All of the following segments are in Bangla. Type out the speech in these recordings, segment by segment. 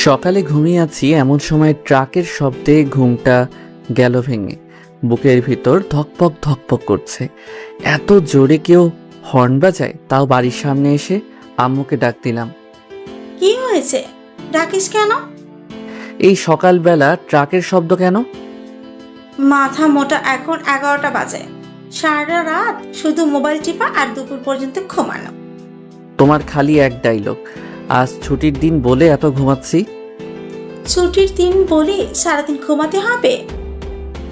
সকালে ঘুমিয়ে আছি, এমন সময় ট্রাকের শব্দে ঘুমটা গেল ভেঙে। বুকের ভিতর ধকপক ধকপক করছে। এত জোরে কেউ হর্ন বাজায়, তাও বাড়ির সামনে এসে। আম্মুকে ডাক দিলাম। কি হয়েছে? ডাকিস কেন? এই সকালবেলা ট্রাকের শব্দ কেন? মাথা মোটা, এখন 11টা বাজে। সারা রাত শুধু মোবাইল টিপা আর দুপুর পর্যন্ত ঘুমানো। তোমার খালি এক ডায়লগ। আজ ছুটির দিন বলে এত ঘুমাচ্ছি। ছুটির দিন বলে সারাদিন ঘুমাতে হবে?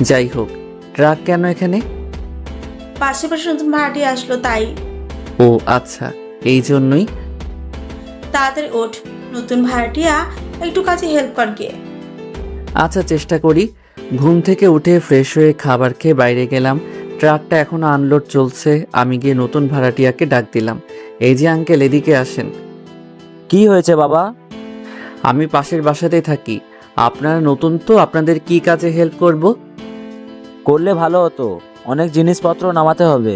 যাই হোক, ট্রাক কেন এখানে? পাশে পাশে নতুন ভাড়াটি আসলো তাই। ও আচ্ছা, এই জন্যই। তাড়াতাড়ি ওঠ, নতুন ভাড়াটিয়া একটু কাজে হেল্প কর গিয়ে। আচ্ছা, চেষ্টা করি। ঘুম থেকে উঠে ফ্রেশ হয়ে খাবার খেয়ে বাইরে গেলাম। ট্রাকটা এখনো আনলোড চলছে। আমি গিয়ে নতুন ভাড়াটিয়াকে ডাক দিলাম। এই যে আঙ্কেল, এদিকে আসেন। কি হয়েছে বাবা? আমি পাশের বাসাতেই থাকি। আপনারা নতুন তো, আপনাদের কি কাজে হেল্প করব? করলে ভালো হতো, অনেক জিনিসপত্র নামাতে হবে।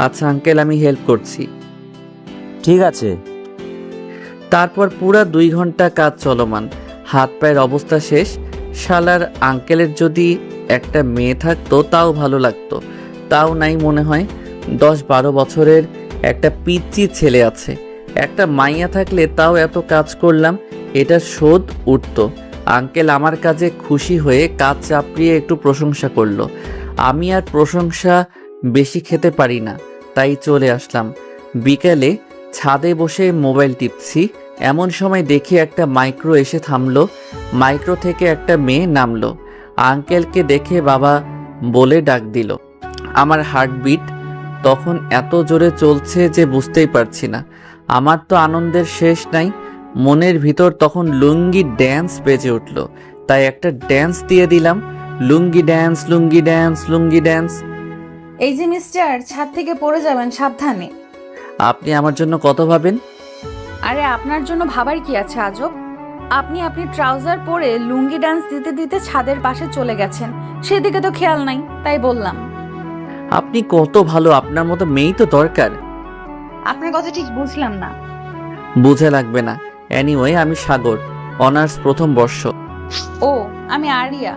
আচ্ছা আঙ্কেল, আমি হেল্প করছি। ঠিক আছে। তারপর পুরা 2 ঘন্টা কাজ চলমান। হাত পায়ের অবস্থা শেষ। শালার আঙ্কেলের যদি একটা মেয়ে থাকতো তাও ভালো লাগতো, তাও নাই মনে হয়। 10-12 বছরের একটা পিচ্চি ছেলে আছে। একটা মাইয়া থাকলে তাও এত কাজ করলাম, এটা শোধ উঠতো। আঙ্কেল আমার কাজে খুশি হয়ে কাজ চাপড়িয়ে একটু প্রশংসা করলো। আমি আর প্রশংসা বেশি খেতে পারি না, তাই চলে আসলাম। বিকেলে ছাদে বসে মোবাইল টিপছি, এমন সময় দেখি একটা মাইক্রো এসে থামলো। মাইক্রো থেকে একটা মেয়ে নামলো। আঙ্কেলকে দেখে বাবা বলে ডাক দিল। আমার হার্টবিট তখন এত জোরে চলছে যে বুঝতেই পারছি না। আমার তো আনন্দের শেষ নাই। মনের ভিতর তখন লুঙ্গি ড্যান্স বেজে উঠল, তাই একটা ড্যান্স দিয়ে দিলাম। লুঙ্গি ড্যান্স, লুঙ্গি ড্যান্স, লুঙ্গি ড্যান্স। এই যে মিস্টার, ছাদ থেকে পড়ে যাবেন, সাবধানে। আপনি আমার জন্য কত ভাবেন? আরে আপনার জন্য ভাবার কি আছে আজব? আপনি ট্রাউজার পরে লুঙ্গি ডান্স দিতে দিতে ছাদের পাশে চলে গেছেন, সেদিকে তো খেয়াল নাই, তাই বললাম। আপনি কত ভালো, আপনার মতো মেয়েই তো দরকার। আপনার কথা ঠিক বুঝলাম না। বুঝে লাগবে না। এনিওয়ে, আমি সাগর, অনার্স প্রথম বর্ষ। ও, আমি আরিয়া,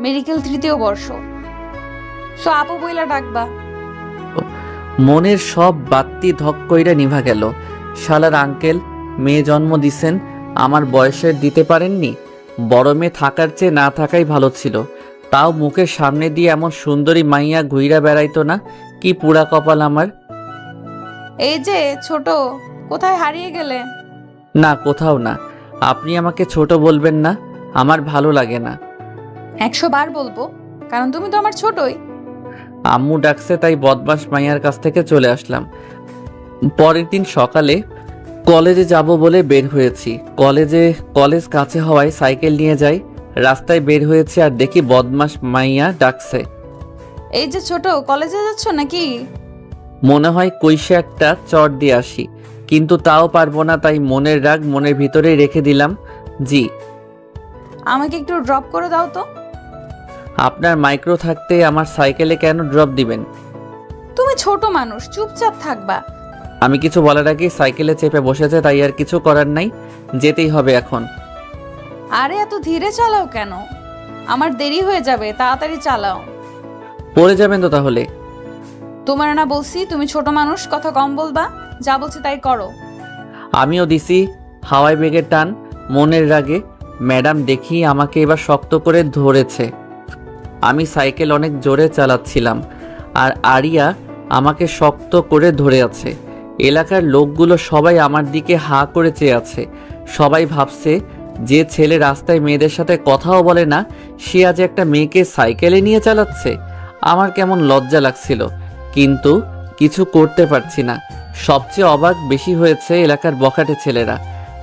মেডিকেল 3য় বর্ষ। সো আপু বইলা ডাকবা। মনের সব বাত্তি ধক কইরা নিভা গেল। শালার আঙ্কেল মেয়ে জন্ম দিছেন, আমার বয়সের দিতে পারেননি। বড় মেয়ে থাকার চেয়ে না থাকাই ভালো ছিল। তাও মুখের সামনে দিয়ে এমন সুন্দরী মাইয়া ঘুইরা বেড়াইতো না। কি পুরা কপাল আমার। এই যে ছোট, কোথায় হারিয়ে গেলে? না, কোথাও না। আপনি আমাকে ছোট বলবেন না, আমার ভালো লাগে না। 100 বার বলবো, কারণ তুমি তো আমার ছোটই। আম্মু ডাকছে, তাই বদমাস মাইয়ার কাছ থেকে চলে আসলাম। পরের দিন সকালে কলেজে যাব বলে বের হয়েছি। কলেজ কাছে হওয়ায় সাইকেল নিয়ে যাই। রাস্তায় বের হয়েছি আর দেখি বদমাস মাইয়া ডাকছে। এই যে ছোট, কলেজে যাচ্ছ নাকি? মনে হয় কইসে একটা চট দিয়ে আসি, কিন্তু তাও পারবো না, তাই মনের রাগ মনের ভিতরেই রেখে দিলাম। জি। আমাকে একটু ড্রপ করে দাও তো। আপনার মাইক্রো থাকতে আমার সাইকেলে কেন ড্রপ দিবেন? তুমি ছোট মানুষ, চুপচাপ থাকবা। আমি কিছু বলার আগে সাইকেলে চেপে বসেছে, তাই আর কিছু করার নাই, যেতেই হবে এখন। আরে এত ধীরে চালাও কেন? আমার দেরি হয়ে যাবে, তাড়াতাড়ি চালাও। পড়ে যাবেন তো তাহলে। তোমার না বলছি তুমি ছোট মানুষ, কথা কম বলবা, যা বলছি তাই করো। আমিও দিছি হাওয়াই বেগের টান মনের রাগে। ম্যাডাম দেখি আমাকে এবার শক্ত করে ধরেছে। আমি সাইকেল অনেক জোরে চালাচ্ছিলাম, আর আরিয়া আমাকে শক্ত করে ধরে আছে। এলাকার লোকগুলো সবাই আমার দিকে হা করে চেয়ে আছে। সবাই ভাবছে যে ছেলে রাস্তায় মেয়েদের সাথে কথাও বলে না, সে আজ একটা মেয়েকে সাইকেলে নিয়ে চালাচ্ছে। আমার কেমন লজ্জা লাগছিল, কিন্তু কিছু করতে পারছি না। সবচেয়ে অবাক বেশি হয়েছে এলাকার বখাটে ছেলেরা।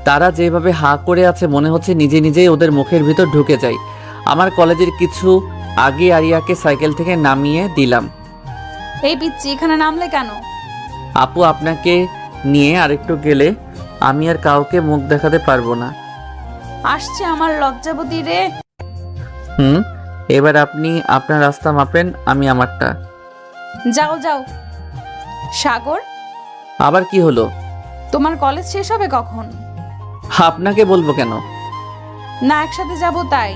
তারা যেভাবে হা করে আছে, মনে হচ্ছে নিজে নিজেই ওদের মুখের ভিতর ঢুকে যায়। আমার কলেজের কিছু আগে আরিয়াকে সাইকেল থেকে নামিয়ে দিলাম। এই পিচ্ছি, এখানে নামলে কেন? আপু, আপনাকে নিয়ে আরেকটু গেলে আমি আর কাউকে মুখ দেখাতে পারবো না। আসছে আমার লজ্জাবতী রে। এবার আপনি আপনার রাস্তা মাপেন, আমি আমারটা। যাও যাও। সাগর, আবার কি হলো? তোমার কলেজ শেষ হবে কখন? আপনাকে বলবো কেন? না একসাথে যাব তাই।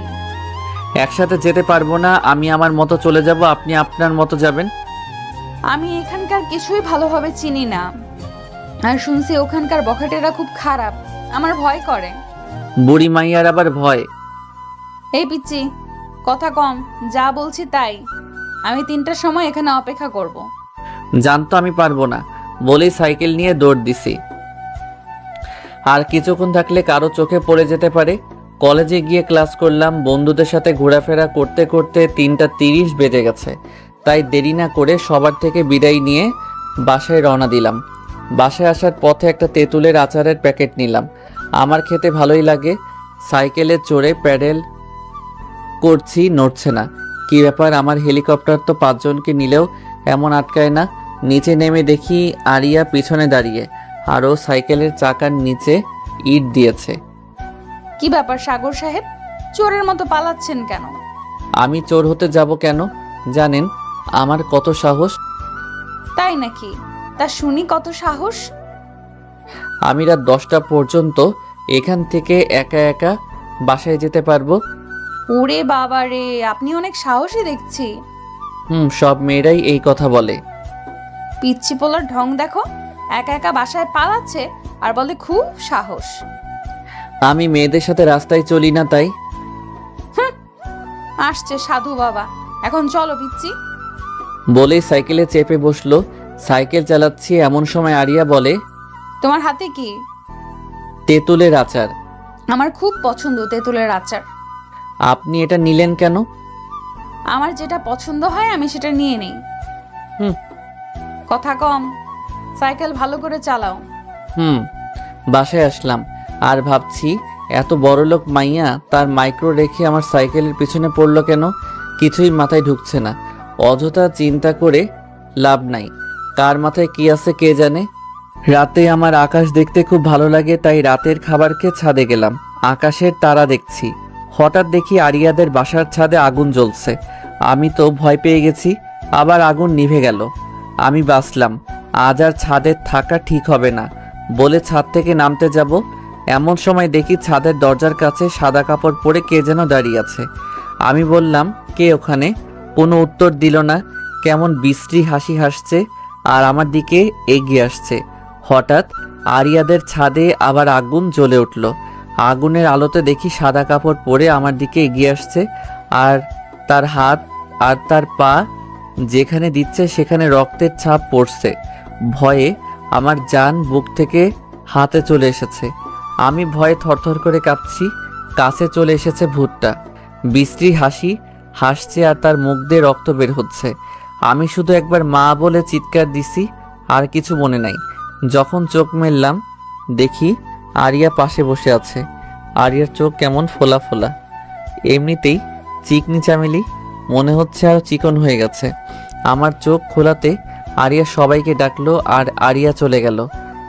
একসাথে যেতে পারবো না, আমি আমার মতো চলে যাব, আপনি আপনার মতো যাবেন। আমি এখানকার কিছুই ভালোভাবে চিনি না, আর শুনছি ওখানকার বখাটেরা খুব খারাপ। আমার ভয় করে। বুড়ি মাইয়ার আবার ভয়? এই পিচ্চি, কথা কম, যা বলছি তাই। আমি 3টার সময় এখানে অপেক্ষা করব। জানতো আমি পারবো না বলেই সাইকেল নিয়ে দৌড় দিছি। আর কিছুক্ষণ থাকলে কারো চোখে পড়ে যেতে পারে। কলেজে গিয়ে ক্লাস করলাম, বন্ধুদের সাথে ঘোরাফেরা করতে করতে 3টা 30 বেজে গেছে। তাই দেরি না করে সবার থেকে বিদায় নিয়ে বাসায় রওনা দিলাম। বাসায় আসার পথে একটা তেঁতুলের আচারের প্যাকেট নিলাম। আমার খেতে ভালোই লাগে। সাইকেলে চড়ে প্যাডেল করছি, নড়ছে না। কি ব্যাপার, আমার হেলিকপ্টার তো 5জনকে নিলেও এমন আটকায় না। নিচে নেমে দেখি আরিয়া পিছনে দাঁড়িয়ে, আরও সাইকেলের চাকার নিচে ইট দিয়েছে। কি ব্যাপার সাগর সাহেব, চোরের মতো পালাচ্ছেন কেন? আমি চোর হতে যাব কেন? জানেন আমার কত সাহস? তাই নাকি? তা শুনি কত সাহস। আমি রাত 10টা পর্যন্ত এখান থেকে একা একা বাসায় যেতে পারবো। ওরে বাবা রে, আপনি অনেক সাহসী দেখছি। সব মেয়েরাই এই কথা বলে। পিচ্চি পোলার ঢং দেখো, একা একা বাসায় পালাচ্ছে আর বলে খুব সাহস। আমি মেয়েদের সাথে রাস্তায় চলি না তাই। আসছে সাধু বাবা, এখন চলো পিচ্চি। বলেই সাইকেলে চেপে বসলো। সাইকেল চালাচ্ছি, এমন সময় আরিয়া বলে, তোমার হাতে কি? তেঁতুলের আচার। আমার খুব পছন্দ তেঁতুলের আচার। আপনি এটা নিলেন কেন? আমার যেটা পছন্দ হয় আমি সেটা নিয়ে নেই। হুম। কথা কম, সাইকেল ভালো করে চালাও। বাসায় আসলাম আর ভাবছি এত বড়লোক মাইয়া তার মাইক্রো রেখে আমার সাইকেলের পিছনে পড়লো কেন? কিছুই মাথায় ঢুকছে না। অযথা চিন্তা করে লাভ নাই, কার মাথায় কি আছে কে জানে। রাতে আমার আকাশ দেখতে খুব ভালো লাগে, তাই রাতের খাবার খেয়ে ছাদে গেলাম। আকাশের তারা দেখছি। হঠাৎ দেখি আরিয়াদের বাসার ছাদে আগুন জ্বলছে। আমি তো ভয় পেয়ে গেছি, আবার আগুন নিভে গেল। আমি বাঁচলাম। আজ আর ছাদে থাকা ঠিক হবে না বলে ছাদ থেকে নামতে যাব, এমন সময় দেখি ছাদের দরজার কাছে সাদা কাপড় পরে কে যেন দাঁড়িয়ে আছে। আমি বললাম, কে ওখানে? কোনো উত্তর দিল না। কেমন বিশ্রী হাসি হাসছে আর আমার দিকে এগিয়ে আসছে। হঠাৎ আরিয়াদের ছাদে আবার আগুন জ্বলে উঠল। আগুনের আলোতে দেখি সাদা কাপড় পরে আমার দিকে এগিয়ে আসছে, আর তার হাত আর তার পা যেখানে দিচ্ছে সেখানে রক্তের ছাপ পড়ছে। ভয়ে আমার জান বুক থেকে হাতে চলে এসেছে। আমি ভয়ে থরথর করে কাঁপছি। কাছে চলে এসেছে ভূতটা। বিশ্রী হাসি হাসছে আর তার মুখ দিয়ে রক্ত বের হচ্ছে। আমি শুধু একবার মা বলে চিৎকার দিছি, আর কিছু মনে নাই। যখন চোখ মেললাম দেখি আরিয়া পাশে বসে আছে। আরিয়ার চোখ কেমন ফোলা ফোলা, এমনিতেই চিকনি চামেলি, মনে হচ্ছে আরো চিকন হয়ে গেছে। আমার চোখ খোলাতে আরিয়া সবাইকে ডাকলো আর আরিয়া চলে গেল।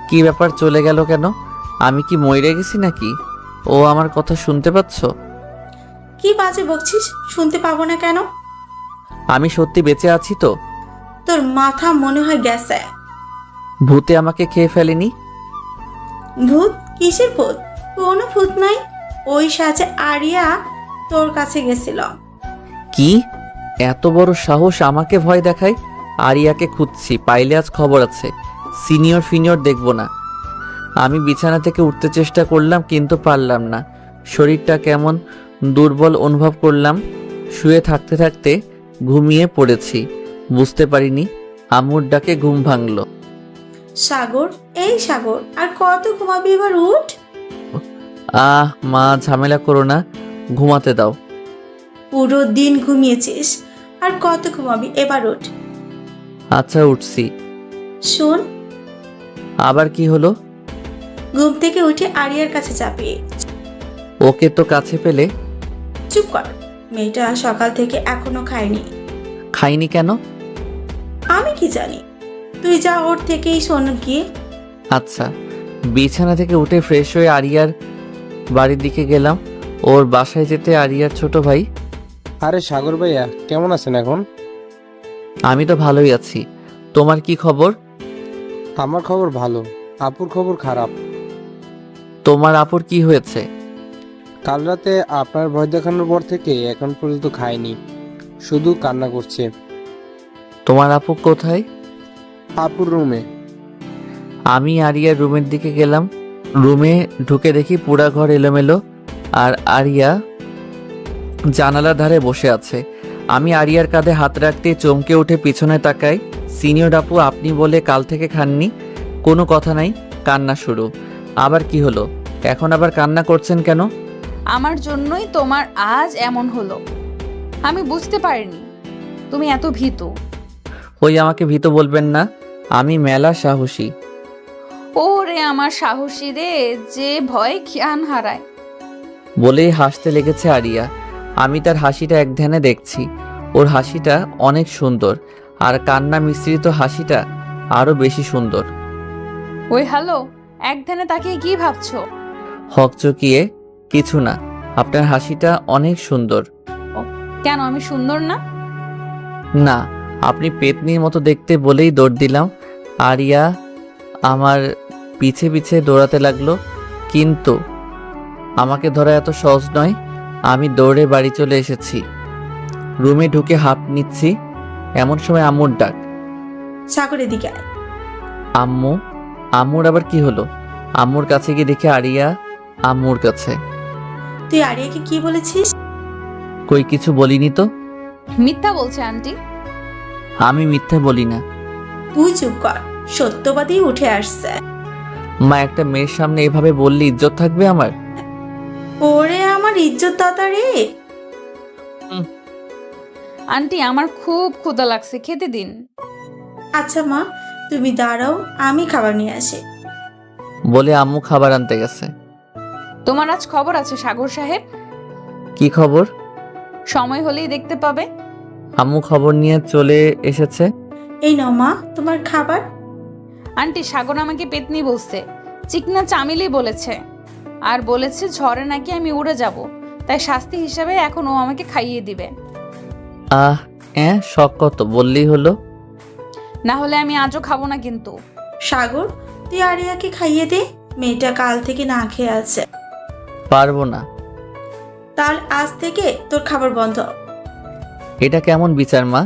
কি ব্যাপার, চলে গেল কেন? আমি কি মরে গেছি নাকি? ও আমার কথা শুনতে পাচ্ছ? কি বাজে বকছিস, শুনতে পাবো না কেন? আমি সত্যি বেঁচে আছি তো? তোর মাথা মনে হয় গেছে। ভূতে আমাকে খেয়ে ফেলেনি? ভূত? কিসের ভূত? কোনো ভূত নাই। ওই সাজে আরিয়া তোর কাছে গেছিল। কি এত বড় সাহস আমাকে ভয় দেখায়? আরিয়াকে খুঁজছি, পাইলে আজ খবর আছে। সিনিয়র ফিনিয়র দেখব না। আমি বিছানা থেকে উঠতে চেষ্টা করলাম কিন্তু পারলাম না। শরীরটা কেমন দুর্বল অনুভব করলাম। শুয়ে থাকতে থাকতে ঘুমিয়ে পড়েছি, বুঝতে পারিনি আম্মুর ডাকে ঘুম ভাঙল। সাগর, এই সাগর, আর কত ঘুমাবি? এবার উঠ। মা ঝামেলা করো না, ঘুমাতে দাও। পুরো দিন ঘুমিয়েছিস, আর কত ঘুমাবি? এবার উঠ। আচ্ছা উঠছি। শোন। আবার কি হলো? ঘুম থেকে উঠে আরিয়ার কাছে চাপি। ওকে তো কাছে পেলে। চুপ কর, মেয়েটা সকাল থেকে এখনো খায়নি। খাইনি কেন? আমি কি জানি, তুই যা ওর থেকেই শোন গিয়ে। আচ্ছা। বিছানা থেকে উঠে ফ্রেশ হয়ে আরিয়ার বাড়ির দিকে গেলাম। ওর বাসায় যেতে আরিয়ার ছোট ভাই। আরে সাগর ভাইয়া, কেমন আছেন এখন? আমি তো ভালোই আছি, তোমার কি খবর? আমার খবর ভালো, আপুর খবর খারাপ। তোমার আপুর কি হয়েছে? কাল রাতে আপনার ভয় দেখানোর পর থেকে এখন পর্যন্ত খায়নি, শুধু কান্না করছে। তোমার আপু কোথায়? আপুর রুমে। আমি আরিয়ার রুমের দিকে গেলাম। রুমে ঢুকে দেখি পুরা ঘর এলোমেলো, আর আরিয়া জানালার ধারে বসে আছে। আমি আরিয়ার কাঁধে হাত রাখতে চমকে উঠে পিছনে তাকাই। সিনিয়র আপু আপনি বলে কাল থেকে খাননি, কোনো কথা নাই, কান্না শুরু। আবার কি হলো? এখন আবার কান্না করছেন কেন? আমার জন্যই তোমার আজ এমন হলো। আমি বুঝতে পারিনি তুমি এত ভীতু। ওই আমাকে ভীত বলবেন না, আমি মেলা সাহসী। ওরে আমার সাহসী রে, যে ভয়ে জ্ঞান হারায়। বলেই হাসতে লেগেছে আরিয়া। আমি তার হাসিটা এক ধ্যানে দেখছি। ওর হাসিটা অনেক সুন্দর, আর কান্না মিশ্রিত হাসিটা আরো বেশি সুন্দর। ওই হ্যালো, এক ধ্যানে তাকিয়ে কি ভাবছো? হকচকিয়ে কিছু না, আপনার হাসিটা অনেক সুন্দর। কেন আমি সুন্দর না? না, আপনি পেতনির মতো দেখতে বলেই দৌড় দিলাম। আরিয়া আমার পিছে পিছে দৌড়াতে লাগলো, কিন্তু আমাকে ধরা এত সহজ নয়। আমি দৌড়ে বাড়ি চলে এসেছি। রুমে ঢুকে হাত নিচ্ছি, এমন সময় আম্মুর ডাক। সাগর এদিকে আয়। আম্মু? আম্মুর আবার কি হলো? আম্মুর কাছে গিয়ে দেখে আরিয়া আম্মুর কাছে। তুই আরিয়াকে কি বলেছিস? কই কিছু বলিনি তো। মিথ্যা বলছে আন্টি। আমি মিথ্যা বলি না। তুই চুপ কর, সত্যবাদী উঠে আসছে। মা, একটা মেয়ের সামনে এভাবে বললে ইজ্জত থাকবে আমার? ওরে আমার ইজ্জত দাদা রে। আন্টি আমার খুব ক্ষুধা লাগছে, খেতে দিন। আচ্ছা মা, তুমি দাঁড়াও, আমি খাবার নিয়ে আসি। বলে আম্মু খাবার আনতে গেছে। তোমার আজ খবর আছে সাগর সাহেব, কি খবর? সময় হলেই দেখতে পাবে। আম্মু খবর নিয়ে চলে এসেছে। এই নাও মা তোমার খাবার। আন্টি সাগর আমাকে পেতনি বলছে, চিকনা চামেলি বলেছে, আর বলেছে ঝড়ে নাকি আমি উড়ে যাব, তাই শাস্তি হিসাবে এখন ও আমাকে খাইয়ে দিবে। শখ কত, বললেই হলো। না হলে আমি আজও খাবো না কিন্তু। সাগর, তুই আরিয়াকে খাইয়ে দে, মেয়েটা কাল থেকে না খেয়ে আছে। পারবো না। তাহলে আজ থেকে তোর খাবার বন্ধ। এটা কেমন বিচার মা?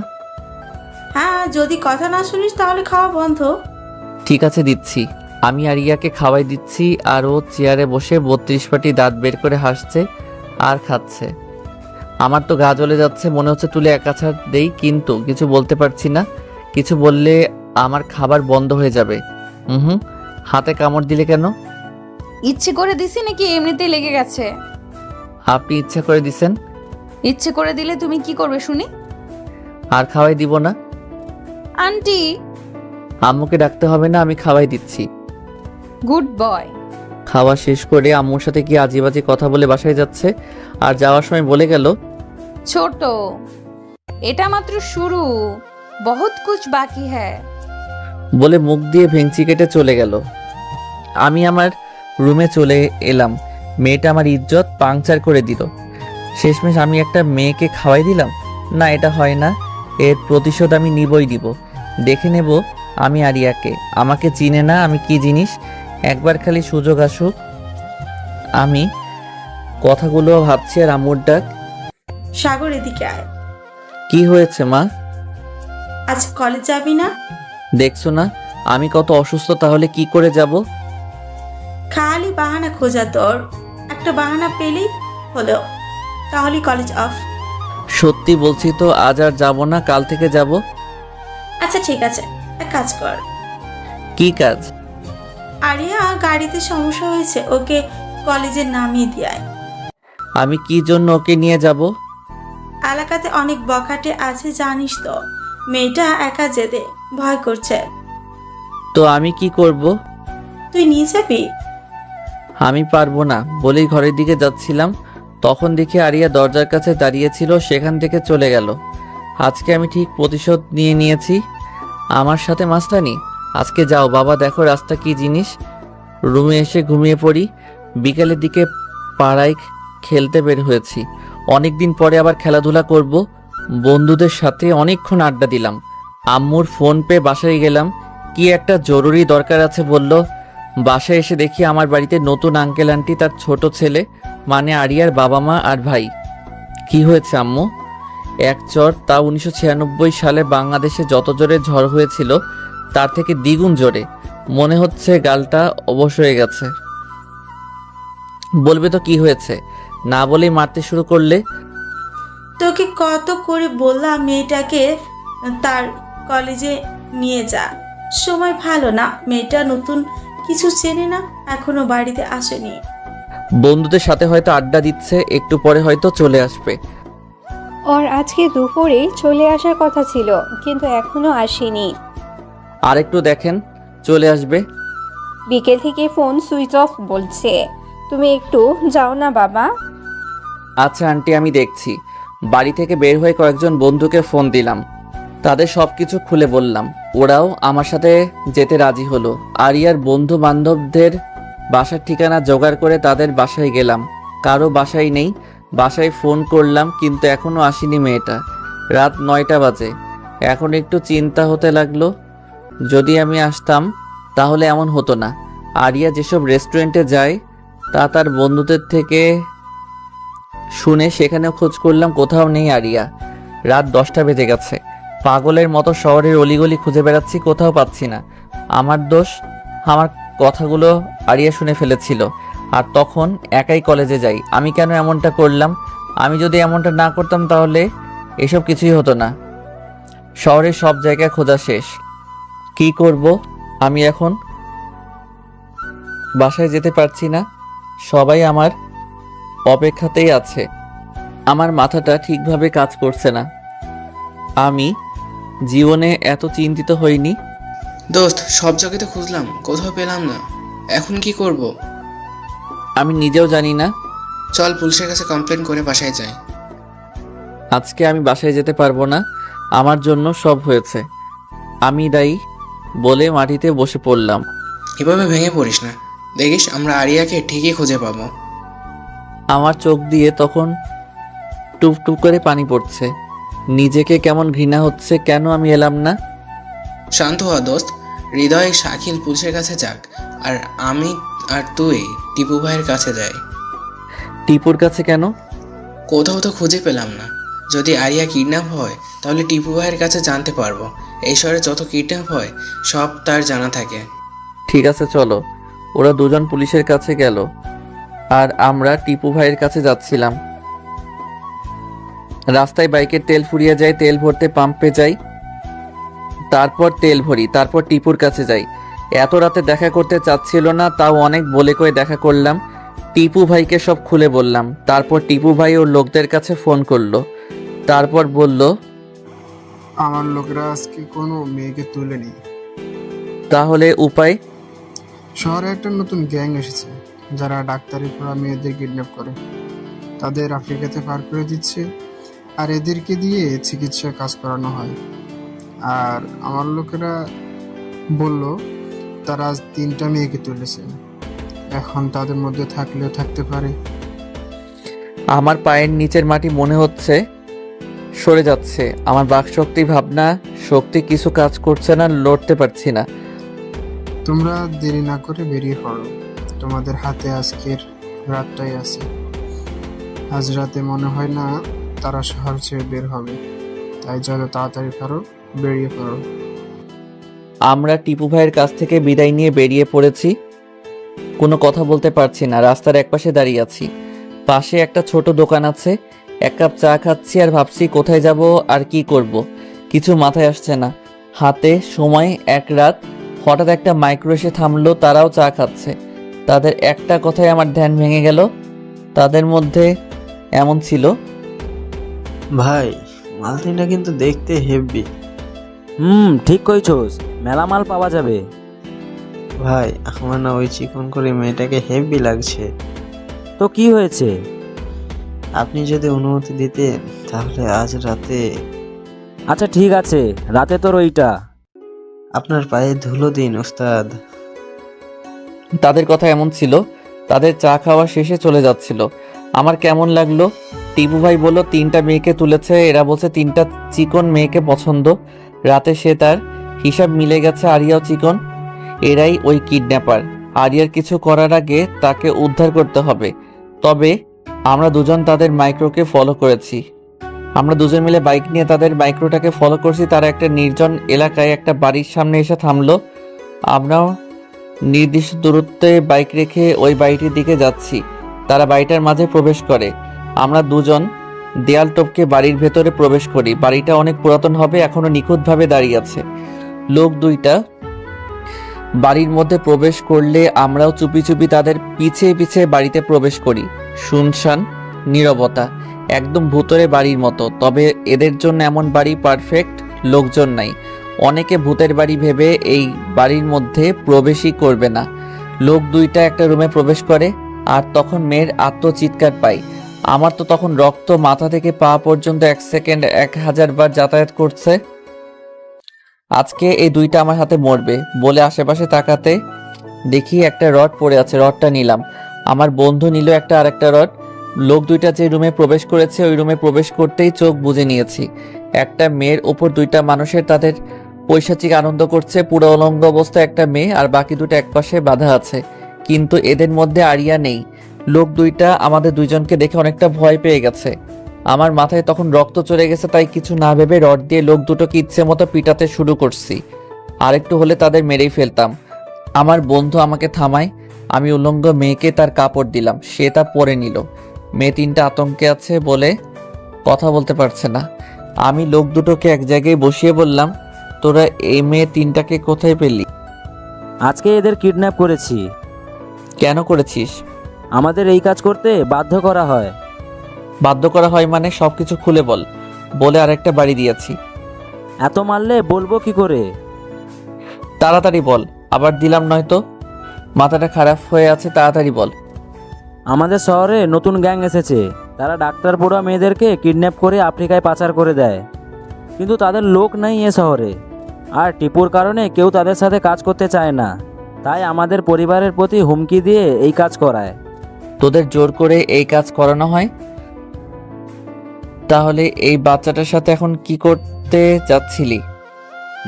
হ্যাঁ, যদি কথা না শুনিস তাহলে খাওয়া বন্ধ। ঠিক আছে, দিচ্ছি। আমি আরিয়াকে খাওয়াই দিচ্ছি, আর ও চেয়ারে বসে 32 পাটি দাঁত বের করে হাসছে আর খাচ্ছে। আমার তো গা জ্বলে যাচ্ছে, মনে হচ্ছে তুলে এক আছাড় দেই, কিন্তু কিছু বলতে পারছি না। কিছু বললে আমার খাবার বন্ধ হয়ে যাবে। হাতে কামড় দিলে কেন? ইচ্ছে করে দিছি নাকি এমনিতেই লেগে গেছে? আপনি ইচ্ছা করে দিছেন। ইচ্ছে করে দিলে তুমি কি করবে শুনি? আর খাওয়াই দিব না। আন্টি। আম্মুকে ডাকতে হবে না, আমি খাওয়াই দিচ্ছি। Good boy. খাওয়া শেষ করে আম্মুর সাথে কি আজেবাজে কথা বলে বাসায় যাচ্ছে, আর যাওয়ার সময় বলে গেল, ছোট, এটা মাত্র শুরু, বহুত কুছ বাকি হ্যায়। বলে মুখ দিয়ে ভেঙচি কেটে চলে গেল। আমি আমার রুমে চলে এলাম। মেয়েটা আমার ইজ্জত পাংচার করে দিল। শেষমেশ আমি একটা মেয়েকে খাওয়াই দিলাম। না, এটা হয় না। এর প্রতিশোধ আমি নিবই নিব। দেখে নেব আমি আরিয়াকে। আমাকে চিনে না আমি কি জিনিস। একবার খালি সুযোগ আসুক। আমি কথাগুলো ভাবছি, আর আম্মুর ডাক। সাগর এদিকে আয়। কি হয়েছে মা? আজ কলেজ যাবি না? দেখছো না আমি কত অসুস্থ, তাহলে কি করে যাব? খালি বাহানা খোঁজা তোর, একটা বাহানা পেলেই হলো, তাহলে কলেজ অফ। সত্যি বলছি তো, আজ আর যাবো না, কাল থেকে যাব। আচ্ছা ঠিক আছে, এক কাজ কর। কি কাজ? আরিয়া গাড়িতে সমস্যা হয়েছে, ওকে কলেজে নামিয়ে দিয়ে আয়। আমি কি জন্য ওকে নিয়ে যাব? এলাকাতে অনেক বখাটে আছে জানিস তো, মেয়েটা একা যেতে ভয় করছে। তো আমি কি করব? তুই নিয়ে যাবি? আমি পারবো না বলেই ঘরের দিকে যাচ্ছিলাম, তখন দেখি আরিয়া দরজার কাছে দাঁড়িয়েছিল, সেখান থেকে চলে গেল। আজকে আমি ঠিক প্রতিশোধ নিয়ে নিয়েছি। আমার সাথে মাস্তানি। আজকে যাও বাবা, দেখো রাস্তা কি জিনিস। রুমে এসে ঘুমিয়ে পড়ি। বিকেলের দিকে পাড়ায় খেলতে বের হয়েছি। অনেকদিন পরে আবার খেলাধুলা করব। বন্ধুদের সাথে অনেকক্ষণ আড্ডা দিলাম। আম্মুর ফোন পেয়ে বাসায় গেলাম। কি একটা জরুরি দরকার আছে বলল। বাসায় এসে দেখি আমার বাড়িতে নতুন আঙ্কেল আন্টি, তার ছোট ছেলে মানে আরিয়ার বাবা মা আর ভাই। কি হয়েছে আম্মু? এক চর, তা 1996 সালে বাংলাদেশে যত জোরে ঝড় হয়েছিল তার থেকে দ্বিগুণ জোরে। মনে হচ্ছে গালটা অবশ হয়ে গেছে। বলবে তো কি হয়েছে, না বলেই মারতে শুরু করলে। তোকে কত করে বললাম মেয়েটাকে তার কলেজে নিয়ে যা। সময় ভালো না, মেয়েটা নতুন কিছু চেনে না, এখনো বাড়িতে আসেনি। বন্ধুদের সাথে হয়তো আড্ডা দিচ্ছে, একটু পরে হয়তো চলে আসবে। ওর আজকে দুপুরেই চলে আসার কথা ছিল, কিন্তু এখনো আসেনি। আর একটু দেখেন, চলে আসবে। বিকেল থেকে ফোন সুইচ অফ বলছে। তুমি একটু যাও না বাবা। আচ্ছা আন্টি, আমি দেখছি। বাড়ি থেকে বের হয়ে কয়েকজন বন্ধুকে ফোন দিলাম, তাদের সব কিছু খুলে বললাম। ওরাও আমার সাথে যেতে রাজি হলো। আরিয়ার বন্ধু বান্ধবদের বাসার ঠিকানা জোগাড় করে তাদের বাসায় গেলাম। কারো বাসায় নেই। বাসায় ফোন করলাম, কিন্তু এখনো আসেনি মেয়েটা। রাত 9টা বাজে। এখন একটু চিন্তা হতে লাগলো, যদি আমি আসতাম তাহলে এমন হতো না। আরিয়া যেসব রেস্টুরেন্টে যায় তা তার বন্ধুদের থেকে শুনে সেখানেও খোঁজ করলাম, কোথাও নেই আরিয়া। রাত 10টা বেজে গেছে। পাগলের মতো শহরের অলিগলি খুঁজে বেড়াচ্ছি, কোথাও পাচ্ছি না। আমার দোষ, আমার কথাগুলো আরিয়া শুনে ফেলেছিল। আর তখন একাই কলেজে যাই। আমি কেন এমনটা করলাম? আমি যদি এমনটা না করতাম তাহলে এসব কিছুই হতো না। শহরের সব জায়গায় খোঁজা শেষ। কি করব আমি এখন? বাসায় যেতে পারছি না। সবাই আমার অপেক্ষাতেই আছে। আমার মাথাটা ঠিকভাবে কাজ করছে না। আমি জীবনে এত চিন্তিত হইনি। দোস্ত, সব জায়গাতে খুঁজলাম, কোথাও পেলাম না। এখন কি করব? আমি নিজেও জানি না। চল পুলিশের কাছে কমপ্লেন করে বাসায় যাই। আজকে আমি বাসায় যেতে পারবো না। আমার জন্য সব হয়েছে, আমি দায়ী বলে মাটিতে বসে পড়লাম। এভাবে ভেঙে পড়িস না, দেখিস আমরা আরিয়াকে ঠিকই খুঁজে পাবো। আমার চোখ দিয়ে তখন টুপ টুপ করে পানি পড়ছে। নিজেকে কেমন ঘৃণা হচ্ছে, কেন আমি এলাম না। শান্ত হওয়া দোস্ত। হৃদয় শাকিল পুলিশের কাছে যাক, আর আমি আর তুই টিপু ভাইয়ের কাছে যাই। টিপুর কাছে কেন? কোথাও তো খুঁজে পেলাম না। যদি আরিয়া কিডন্যাপ হয় তাহলে টিপু ভাইয়ের কাছে জানতে পারবো। এই শহরে যত কিডন্যাপ হয় সব তার জানা থাকে। ঠিক আছে চলো। ওরা দুজন পুলিশের কাছে গেল আর আমরা টিপু ভাইয়ের কাছে যাচ্ছিলাম। রাস্তায় বাইকের তেল ফুরিয়ে যায়, তেল ভরতে পাম্পে যাই, তারপর তেল ভরি, তারপর টিপুর কাছে যাই। এত রাতে দেখা করতে চাচ্ছিল না, তাও অনেক বলে কয়ে দেখা করলাম। টিপু ভাইকে সব খুলে বললাম। তারপর টিপু ভাই ওর লোকদের কাছে ফোন করলো। তারপর বলল, আমার লোকেরা আজকে কোনো মেয়েকে তুলেনি। তাহলে উপায়? শহরে একটা নতুন গ্যাং এসেছে যারা ডাক্তারি পড়া মেয়েদের কিডন্যাপ করে, তাদের আফ্রিকাতে পার করে দিচ্ছে, আর এদেরকে দিয়ে চিকিৎসা কাজ করানো হয়। আর আমার লোকেরা বলল তারা আজ 3টা মেয়েকে তুলেছে। এখন তাদের মধ্যে থাকলেও থাকতে পারে। আমার পায়ের নিচের মাটি মনে হচ্ছে সরে যাচ্ছে। আমার বাকশক্তি, ভাবনা শক্তি কিছু কাজ করছে না, লড়তে পারছি না। তোমরা দেরি না করে বেরিয়ে পড়ো, তোমাদের হাতে আজকের রাতটাই আছে। আজ রাতে মনে হয় না তারা শহর ছেড়ে বের হবে, তাই যত তাড়াতাড়ি পারো বেরিয়ে পড়ো। আমরা টিপু ভাইয়ের কাছ থেকে বিদায় নিয়ে বেরিয়ে পড়েছি। কোনো কথা বলতে পারছি না। রাস্তার একপাশে দাঁড়িয়ে আছি। পাশে একটা ছোট দোকান আছে। এক কাপ চা খাচ্ছি আর ভাবছি কোথায় যাব আর কি করব। কিছু মাথায় আসছে না। হাতে সময় এক রাত। হঠাৎ একটা মাইক্রো এসে থামলো, তারাও চা খাচ্ছে। তাদের একটা কথায় আমার ধ্যান ভেঙে গেল। তাদের মধ্যে এমন ছিল, ভাই, মালতিনটা কিন্তু দেখতে হেভি। ঠিক কইছস, মেলা মাল পাওয়া যাবে। ভাই, আমার না ওই চিকন করে মেয়েটাকে হেভি লাগছে। তো কি হয়েছে? আপনি যদি অনুমতি দিতেন তাহলে আজ রাতে আচ্ছা ঠিক আছে, রাতে তোর ওইটা। আপনার পায়ে ধুলো দিন ওস্তাদ। তাদের কথা এমন ছিল। তাদের চা খাওয়া শেষে চলে যাচ্ছিল। আমার কেমন লাগলো। টিপু ভাই বলল 3টা মেয়েকে তুলেছে। এরা বলছে 3টা চিকন মেয়েকে পছন্দ। রাতে সে তার হিসাব মিলে গেছে, আরিয়াও চিকন। এরাই ওই কিডন্যাপার। আরিয়ার কিছু করার আগে তাকে উদ্ধার করতে হবে। তবে আমরা দুজন তাদের মাইক্রোকে ফলো করেছি। আমরা দুজন মিলে বাইক নিয়ে তাদের মাইক্রোটাকে ফলো করছি। তারা একটা নির্জন এলাকায় একটা বাড়ির সামনে এসে থামলো। আমরাও নির্দিষ্ট দূরত্বে বাইক রেখে ওই বাড়িটির দিকে যাচ্ছি। তারা বাড়িটার মাঝে প্রবেশ করে। আমরা দুজন দেয়াল টপকে বাড়ির ভেতরে প্রবেশ করি। বাড়িটা অনেক পুরাতন হবে, এখনো নিখুঁতভাবে দাঁড়িয়ে আছে। লোক দুইটা বাড়ির মধ্যে প্রবেশ করলে আমরাও চুপি চুপি তাদের পিছে পিছে বাড়িতে প্রবেশ করি। শুনশান নীরবতা, একদম ভূতরে বাড়ির মতো। তবে এদের জন্য এমন বাড়ি পারফেক্ট, লোকজন নাই। অনেকে ভূতের বাড়ি ভেবে এই বাড়ির মধ্যে প্রবেশই করবে না। লোক দুইটা একটা রুমে প্রবেশ করে আর তখন মেয়ের আত্মচিৎকার পাই। আমার তো তখন রক্ত মাথা থেকে পা পর্যন্ত 1 সেকেন্ড 1000 বার যাতায়াত করছে। আজকে এই দুইটা আমার হাতে মরবে বলে আশেপাশে তাকাতে দেখি একটা রড পড়ে আছে। রডটা নিলাম। আমার বন্ধু নিল একটা আরেকটা রড। লোক দুইটা যে রুমে প্রবেশ করেছে ওই রুমে প্রবেশ করতেই চোখ বুজে নিয়েছি। একটা মেয়ের ওপর দুইটা মানুষের তাদের পৈশাচিক আনন্দ করছে। পুরো অলঙ্গ অবস্থায় একটা মেয়ে আর বাকি দুটো একপাশে বাঁধা আছে, কিন্তু এদের মধ্যে আরিয়া নেই। লোক দুইটা আমাদের দুইজনকে দেখে অনেকটা ভয় পেয়ে গেছে। আমার মাথায় তখন রক্ত চলে গেছে, তাই কিছু না ভেবে রড দিয়ে লোক দুটোকে ইচ্ছে মতো পিটাতে শুরু করছি। আরেকটু হলে তাদের মেরেই ফেলতাম। আমার বন্ধু আমাকে থামায়। আমি উলঙ্গ মেয়েকে তার কাপড় দিলাম, সে তা পরে নিল। মেয়ে তিনটা আতঙ্কে আছে বলে কথা বলতে পারছে না। আমি লোক দুটোকে এক জায়গায় বসিয়ে বললাম, তোরা এই মেয়ে তিনটাকে কোথায় পেলি? আজকে এদের কিডন্যাপ করেছি। কেন করেছিস? আমাদের এই কাজ করতে বাধ্য করা হয়। বাধ্য করা হয় মানে সবকিছু খুলে বল। বলে আরেকটা বাড়ি দিয়েছি। এত মারলে বলবো কি করে? তাড়াতাড়ি বল, আবার দিলাম নয়তো। মাথাটা খারাপ হয়ে আছে, তাড়াতাড়ি বল। আমাদের শহরে নতুন গ্যাং এসেছে। তারা ডাক্তার পড়ুয়া মেয়েদেরকে কিডন্যাপ করে আফ্রিকায় পাচার করে দেয়, কিন্তু তাদের লোক নেই এ শহরে। আর টিপুর কারণে কেউ তাদের সাথে কাজ করতে চায় না, তাই আমাদের পরিবারের প্রতি হুমকি দিয়ে এই কাজ করায়। তোদের জোর করে এই কাজ করানো হয়? তাহলে এই বাচ্চাটার সাথে এখন কি করতে যাচ্ছিলি?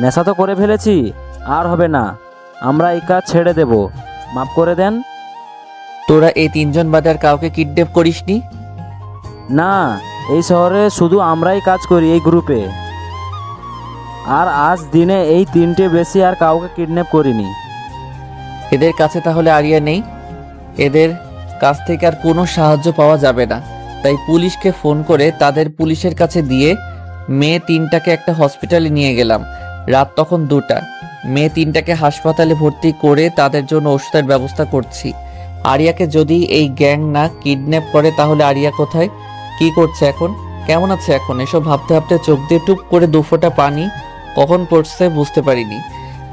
নেশা তো করে ফেলেছি, আর হবে না। আমরা এই কাজ ছেড়ে দেব, মাফ করে দেন। তোরা এই তিনজন বাদে আর কাউকে কিডন্যাপ করিসনি? না, এই শহরে শুধু আমরাই কাজ করি এই গ্রুপে। আর আজ দিনে এই 3টে বেশি আর কাউকে কিডন্যাপ করিনি। এদের কাছে তাহলে আরিয়া নেই। এদের কাছ থেকে আর কোনো সাহায্য পাওয়া যাবে না। তাই পুলিশকে ফোন করে তাদের পুলিশের কাছে দিয়ে মেয়ে তিনটাকে একটা হসপিটালে নিয়ে গেলাম। রাত তখন 2টা। মেয়ে তিনটাকে হাসপাতালে ভর্তি করে তাদের জন্য ওষুধের ব্যবস্থা করছি। আরিয়াকে যদি এই গ্যাং না কিডন্যাপ করে তাহলে আরিয়া কোথায়, কি করছে এখন, কেমন আছে এখন, এসব ভাবতে ভাবতে চোখ দিয়ে টুপ করে 2 ফোঁটা পানি কখন পড়ছে বুঝতে পারিনি।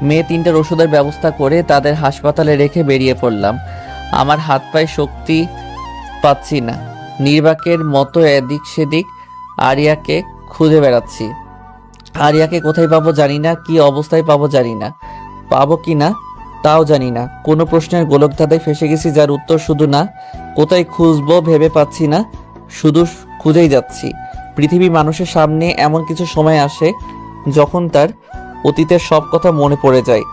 মেয়ে তিনটার ওষুধের ব্যবস্থা করে তাদের হাসপাতালে রেখে বেরিয়ে পড়লাম। আমার হাত পায়ে শক্তি পাচ্ছি না, নির্বাকের মতো এদিক সেদিক আরিয়াকে খুঁজে বেড়াচ্ছি। আরিয়াকে কোথায় পাবো জানি না, কি অবস্থায় পাবো জানি না, পাবো কি না তাও জানি না। কোনো প্রশ্নের গোলকধাঁধায় ফেসে গেছি যার উত্তর শুধু না। কোথায় খুঁজবো ভেবে পাচ্ছি না, শুধু খুঁজেই যাচ্ছি। পৃথিবী মানুষের সামনে এমন কিছু সময় আসে যখন তার অতীতের সব কথা মনে পড়ে যায়।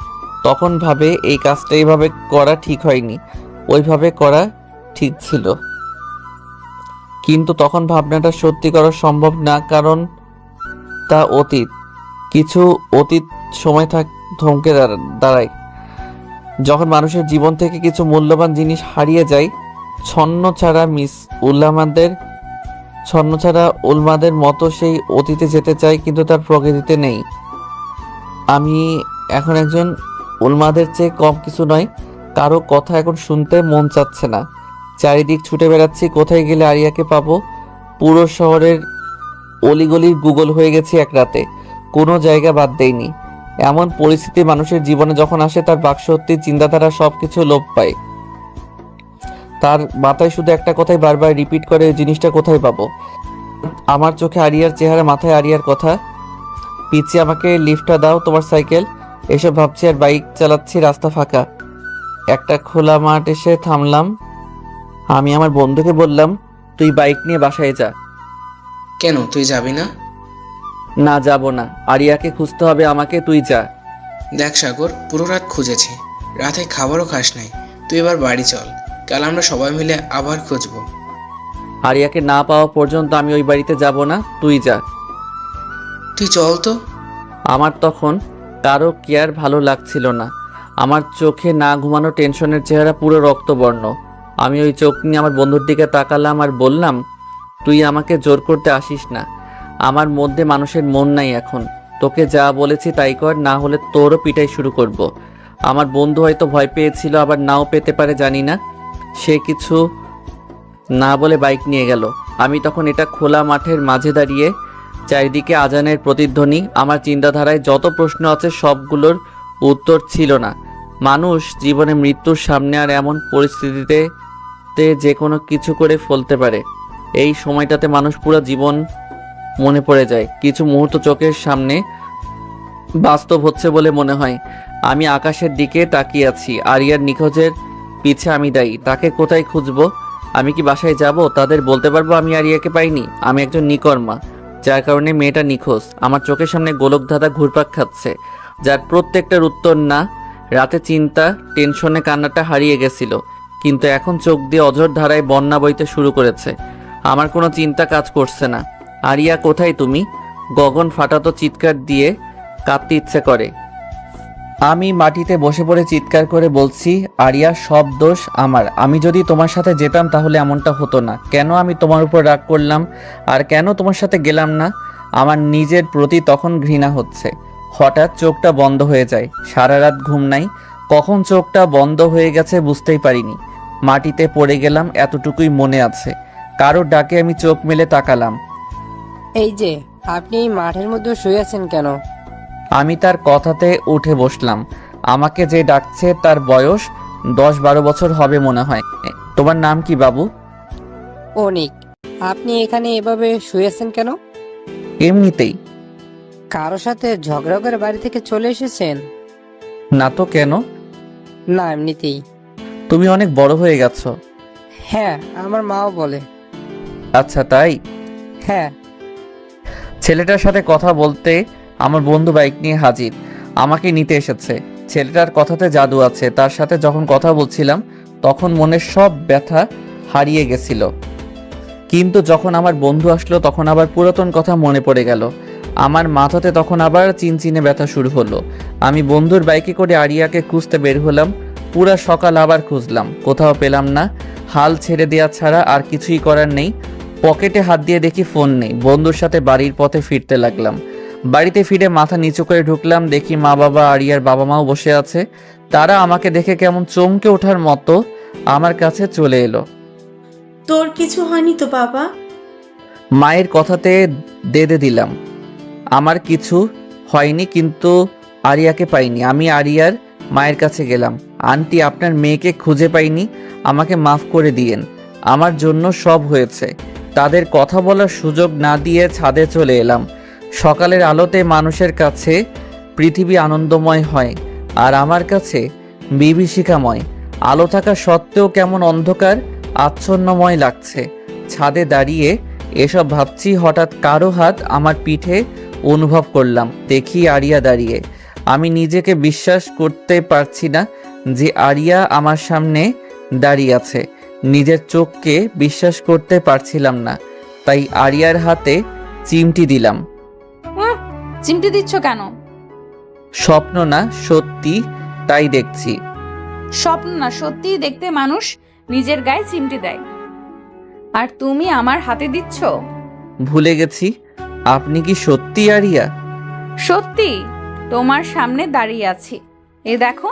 তখন ভাবে এই কাজটা এইভাবে করা ঠিক হয়নি, ওইভাবে করা ঠিক ছিল। কিন্তু তখন ভাবনাটা সত্যি করা সম্ভব না, কারণ তা অতীত। কিছু অতীত সময় থমকে দাঁড়ায় যখন মানুষের জীবন থেকে কিছু মূল্যবান জিনিস হারিয়ে যায়। ছন্ন ছাড়া উলমাদের মতো সেই অতীতে যেতে চায়, কিন্তু তার প্রকৃতিতে নেই। আমি এখন একজন উলমাদের চেয়ে কম কিছু নয়। কারো কথা এখন শুনতে মন চাচ্ছে না। চারিদিক ছুটে বেড়াচ্ছি, কোথায় গেলে আরিয়াকে পাবো। পুরো শহরের অলিগলির গুগল হয়ে গেছি এক রাতে, কোনো জায়গা বাদ দেয়নি। এমন পরিস্থিতি মানুষের জীবনে যখন আসে তার বাকশক্তির চিন্তাধারা সবকিছু লোপ পায়। তার মাথায় শুধু একটা কথাই বারবার রিপিট করে, ওই জিনিসটা কোথায় পাবো। আমার চোখে আরিয়ার চেহারা, মাথায় আরিয়ার কথা। পিছিয়ে আমাকে লিফটটা দাও, তোমার সাইকেল। এসব ভাবছি আর বাইক চালাচ্ছি, রাস্তা ফাঁকা। একটা খোলা মাঠ এসে থামলাম। আমি আমার বন্ধুকে বললাম, তুই বাইক নিয়ে বাসায় যা। কেন, তুই যাবি না? না, যাব না, আরিয়াকে খুঁজতে হবে আমাকে, তুই যা। দেখ সাগর, পুরো রাত খুঁজেছি, রাতে খাবারও খাস নাই। তুই এবার বাড়ি চল, কাল আমরা সবাই মিলে আবার খুঁজবো। আরিয়াকে না পাওয়া পর্যন্ত আমি ওই বাড়িতে যাব না, তুই যা। তুই চল তো। আমার তখন কারো কেয়ার ভালো লাগছিল না। আমার চোখে না ঘুমানো টেনশনের চেহারা পুরো রক্তবর্ণ। আমি ওই চোখ নিয়ে আমার বন্ধুর দিকে তাকালাম আর বললাম, তুই আমাকে জোর করতে আসিস না। আমার মধ্যে মানুষের মন নাই এখন। তোকে যা বলেছি তাই কর, না হলে তোরও পিটাই শুরু করব। আমার বন্ধু হয়তো ভয় পেয়েছিল, আবার নাও পেতে পারে, জানি না। সে কিছু না বলে বাইক নিয়ে গেল। আমি তখন এটা খোলা মাঠের মাঝে দাঁড়িয়ে, চারিদিকে আজানের প্রতিধ্বনি। আমার চিন্তাধারায় যত প্রশ্ন আছে সবগুলোর উত্তর ছিল না। মানুষ জীবনে মৃত্যুর সামনে আর এমন পরিস্থিতিতে যে কোনো কিছু করে ফেলতে পারে। এই সময়টাতে মানুষ পুরো জীবন মনে পড়ে যায়। কিছু মুহূর্ত চোখের সামনে বাস্তব হচ্ছে বলে মনে হয়। আমি আকাশের দিকে তাকিয়ে আছি। আরিয়ার নিখোঁজের পিছে আমি দায়ী। তাকে কোথায় খুঁজবো? আমি কি বাসায় যাব? তাদের বলতে পারবো আমি আরিয়াকে পাইনি? আমি একজন নিকর্মা, যার কারণে মেয়েটা নিখোঁজ। আমার চোখের সামনে গোলকধাঁধা ঘুরপাক খাচ্ছে, যার প্রত্যেকটার উত্তর না। রাতে চিন্তা, টেনশনে কান্নাটা হারিয়ে গেছিল, কিন্তু এখন চোখ দিয়ে অঝোর ধারায় বন্যা বইতে শুরু করেছে। আমার কোনো চিন্তা কাজ করছে না। আরিয়া কোথায় তুমি? গগন ফাটাতো চিৎকার দিয়ে কাঁদতে ইচ্ছে করে। আমি মাটিতে বসে পড়ে চিৎকার করে বলছি, আরিয়া, সব দোষ আমার। আমি যদি তোমার সাথে যেতাম তাহলে এমনটা হতো না। কেন আমি তোমার উপর রাগ করলাম, আর কেন তোমার সাথে গেলাম না? আমার নিজের প্রতি তখন ঘৃণা হচ্ছে। হঠাৎ চোখটা বন্ধ হয়ে যায়। সারা রাত ঘুম নাই। কখন চোখটা বন্ধ হয়ে গেছে বুঝতেই পারিনি। মাটিতে পড়ে গেলাম, এতটুকুই মনে আছে। কারোর ডাকে আমি চোখ মেলে তাকালাম। এই যে আপনি এই মাঠের মধ্যে শুয়ে আছেন কেন? আমি তার কথাতে উঠে বসলাম। আমাকে যে ডাকছে তার বয়স 10-12 বছর হবে মনে হয়। তোমার নাম কি বাবু? অনিক। আপনি এখানে এভাবে শুয়ে আছেন কেন? এমনিতেই। কারোর সাথে ঝগড়া করে বাড়ি থেকে চলে এসেছেন? না তো, কেন? না, এমনিতেই। তুমি অনেক বড় হয়ে গেছো। হ্যাঁ, আমার মাও বলে। আচ্ছা, তাই? হ্যাঁ। ছেলেটার সাথে কথা বলতে আমার বন্ধু বাইক নিয়ে হাজির। আমাকে নিতে এসেছে। ছেলেটার কথাতে জাদু আছে। তার সাথে যখন কথা বলছিলাম তখন মনের সব ব্যথা হারিয়ে গেছিল, কিন্তু যখন আমার বন্ধু আসলো তখন আবার পুরাতন কথা মনে পড়ে গেল। আমার মাথাতে তখন আবার চিনচিনে ব্যথা শুরু হলো। আমি বন্ধুর বাইকে করে আরিয়াকে খুঁজতে বের হলাম। পুরা সকাল আবার খুঁজলাম, কোথাও পেলাম না। হাল ছেড়ে দেওয়া ছাড়া আর কিছুই করার নেই। পকেটে হাত দিয়ে দেখি ফোন নেই। বন্ধুর সাথে বাড়ির পথে ফিরতে লাগলাম। বাড়িতে ফিরে মাথা নিচু করে ঢুকলাম, দেখি মা, বাবা, আরিয়ার বাবা মাও বসে আছে। তারা আমাকে দেখে কেমন চমকে ওঠার মতো আমার কাছে চলে এলো। তোর কিছু হয়নি তো বাবা? মায়ের কথাতে দেদে দিলাম, আমার কিছু হয়নি, কিন্তু আরিয়াকে পাইনি। আমি আরিয়ার মায়ের কাছে গেলাম। আন্টি, আপনার মেয়েকে খুঁজে পাইনি, আমাকে মাফ করে দিয়েন। আমার জন্য সব হয়েছে। তাদের কথা বলার সুযোগ না দিয়ে ছাদে চলে এলাম। সকালের আলোতে মানুষের কাছে পৃথিবী আনন্দময় হয়, আর আমার কাছে বিভীষিকাময়। আলো থাকা সত্ত্বেও কেমন অন্ধকার আচ্ছন্নময় লাগছে। ছাদে দাঁড়িয়ে এসব ভাবছি, হঠাৎ কারো হাত আমার পিঠে অনুভব করলাম। দেখি আরিয়া দাঁড়িয়ে। আমি নিজেকে বিশ্বাস করতে পারছি না যে আরিয়া আমার সামনে দাঁড়িয়ে আছে। নিজের চোখকে বিশ্বাস করতে পারছিলাম না, তাই আরিয়ার হাতে চিমটি দিলাম। চিমটি দিচ্ছ কেন? স্বপ্ন না, সত্যি, তাই দেখছি। স্বপ্ন না, সত্যিই দেখতে মানুষ নিজের গায়ে চিমটি দেয়, আর তুমি আমার হাতে দিচ্ছ? ভুলে গেছি। আপনি কি সত্যি আরিয়া? সত্যি, তোমার সামনে দাঁড়িয়ে আছি, এ দেখো।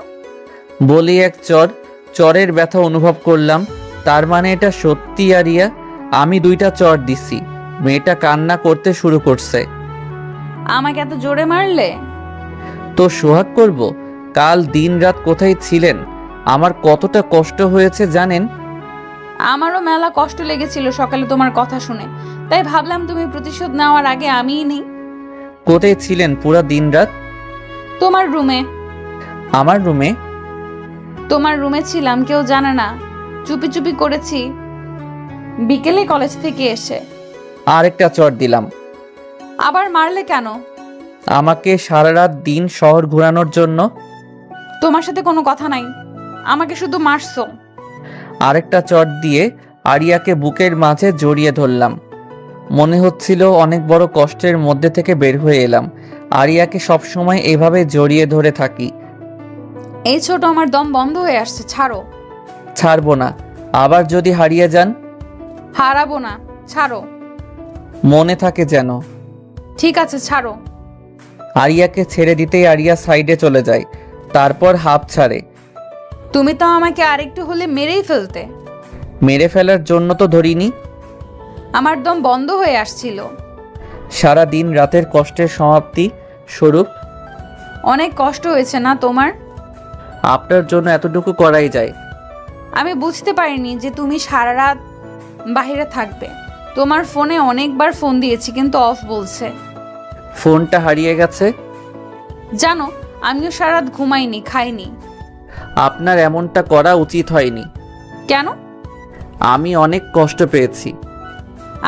বলি এক চরের ব্যথা অনুভব করলাম। তার মানে এটা সত্যি আরিয়া? আমি 2টা চর দিছি। মেয়েটা কান্না করতে শুরু করছে। আমাকে এত জোরে মারলে? তো সোহাগ করব? কাল দিন রাত কোথায় ছিলেন? আমার কতটা কষ্ট হয়েছে জানেন? আমারও মেলা কষ্ট লেগেছিল সকালে তোমার কথা শুনে, তাই ভাবলাম তুমি প্রতিশোধ নেওয়ার আগে আমিই নেই। কোথায় ছিলেন পুরা দিন রাত? তোমার রুমে। আমার রুমে? তোমার রুমে ছিলাম, কেউ জানে না। চুপি চুপি করেছি বিকেলে কলেজ থেকে এসে। আরেকটা চর দিলাম। আবার মারলে কেন? আমাকে সারা রাত দিন শহর ঘোরানোর জন্য। তোমার সাথে কোনো কথা নাই, আমাকে শুধু মারছো। আরেকটা চর দিয়ে আরিয়াকে বুকের মাঝে জড়িয়ে ধরলাম। মনে হচ্ছিল অনেক বড় কষ্টের মধ্যে থেকে বের হয়ে এলাম। আরিয়াকে সবসময় এভাবে জড়িয়ে ধরে থাকি। এই ছোট, আমার দম বন্ধ হয়ে আসছে, ছাড়ো। ছাড়বো না, আবার যদি হারিয়ে যান? হারাবো না, ছাড়ো। মনে থাকে যেন। ঠিক আছে, ছাড়ো। আরিয়াকে ছেড়ে দিতেই আরিয়া সাইডে চলে যায়, তারপর হাত ছাড়ে। তুমি তো আমাকে আরেকটু হলে মেরেই ফেলতে। মেরে ফেলার জন্য তো ধরিনি। আমার দম বন্ধ হয়ে আসছিল। সারা দিন রাতের কষ্টের সমাপ্তি স্বরূপ। অনেক কষ্ট হয়েছে না তোমার? আপনার জন্য এতটুকু করাই যায়। আমি বুঝতে পারিনি যে তুমি সারা রাত বাইরে থাকবে। তোমার ফোনে অনেকবার ফোন দিয়েছি কিন্তু অফ বলছে। ফোনটা হারিয়ে গেছে। জানো, আমিও সারা রাত ঘুমাইনি, খাইনি। আপনার এমনটা করা উচিত হয়নি। কেন? আমি অনেক কষ্ট পেয়েছি।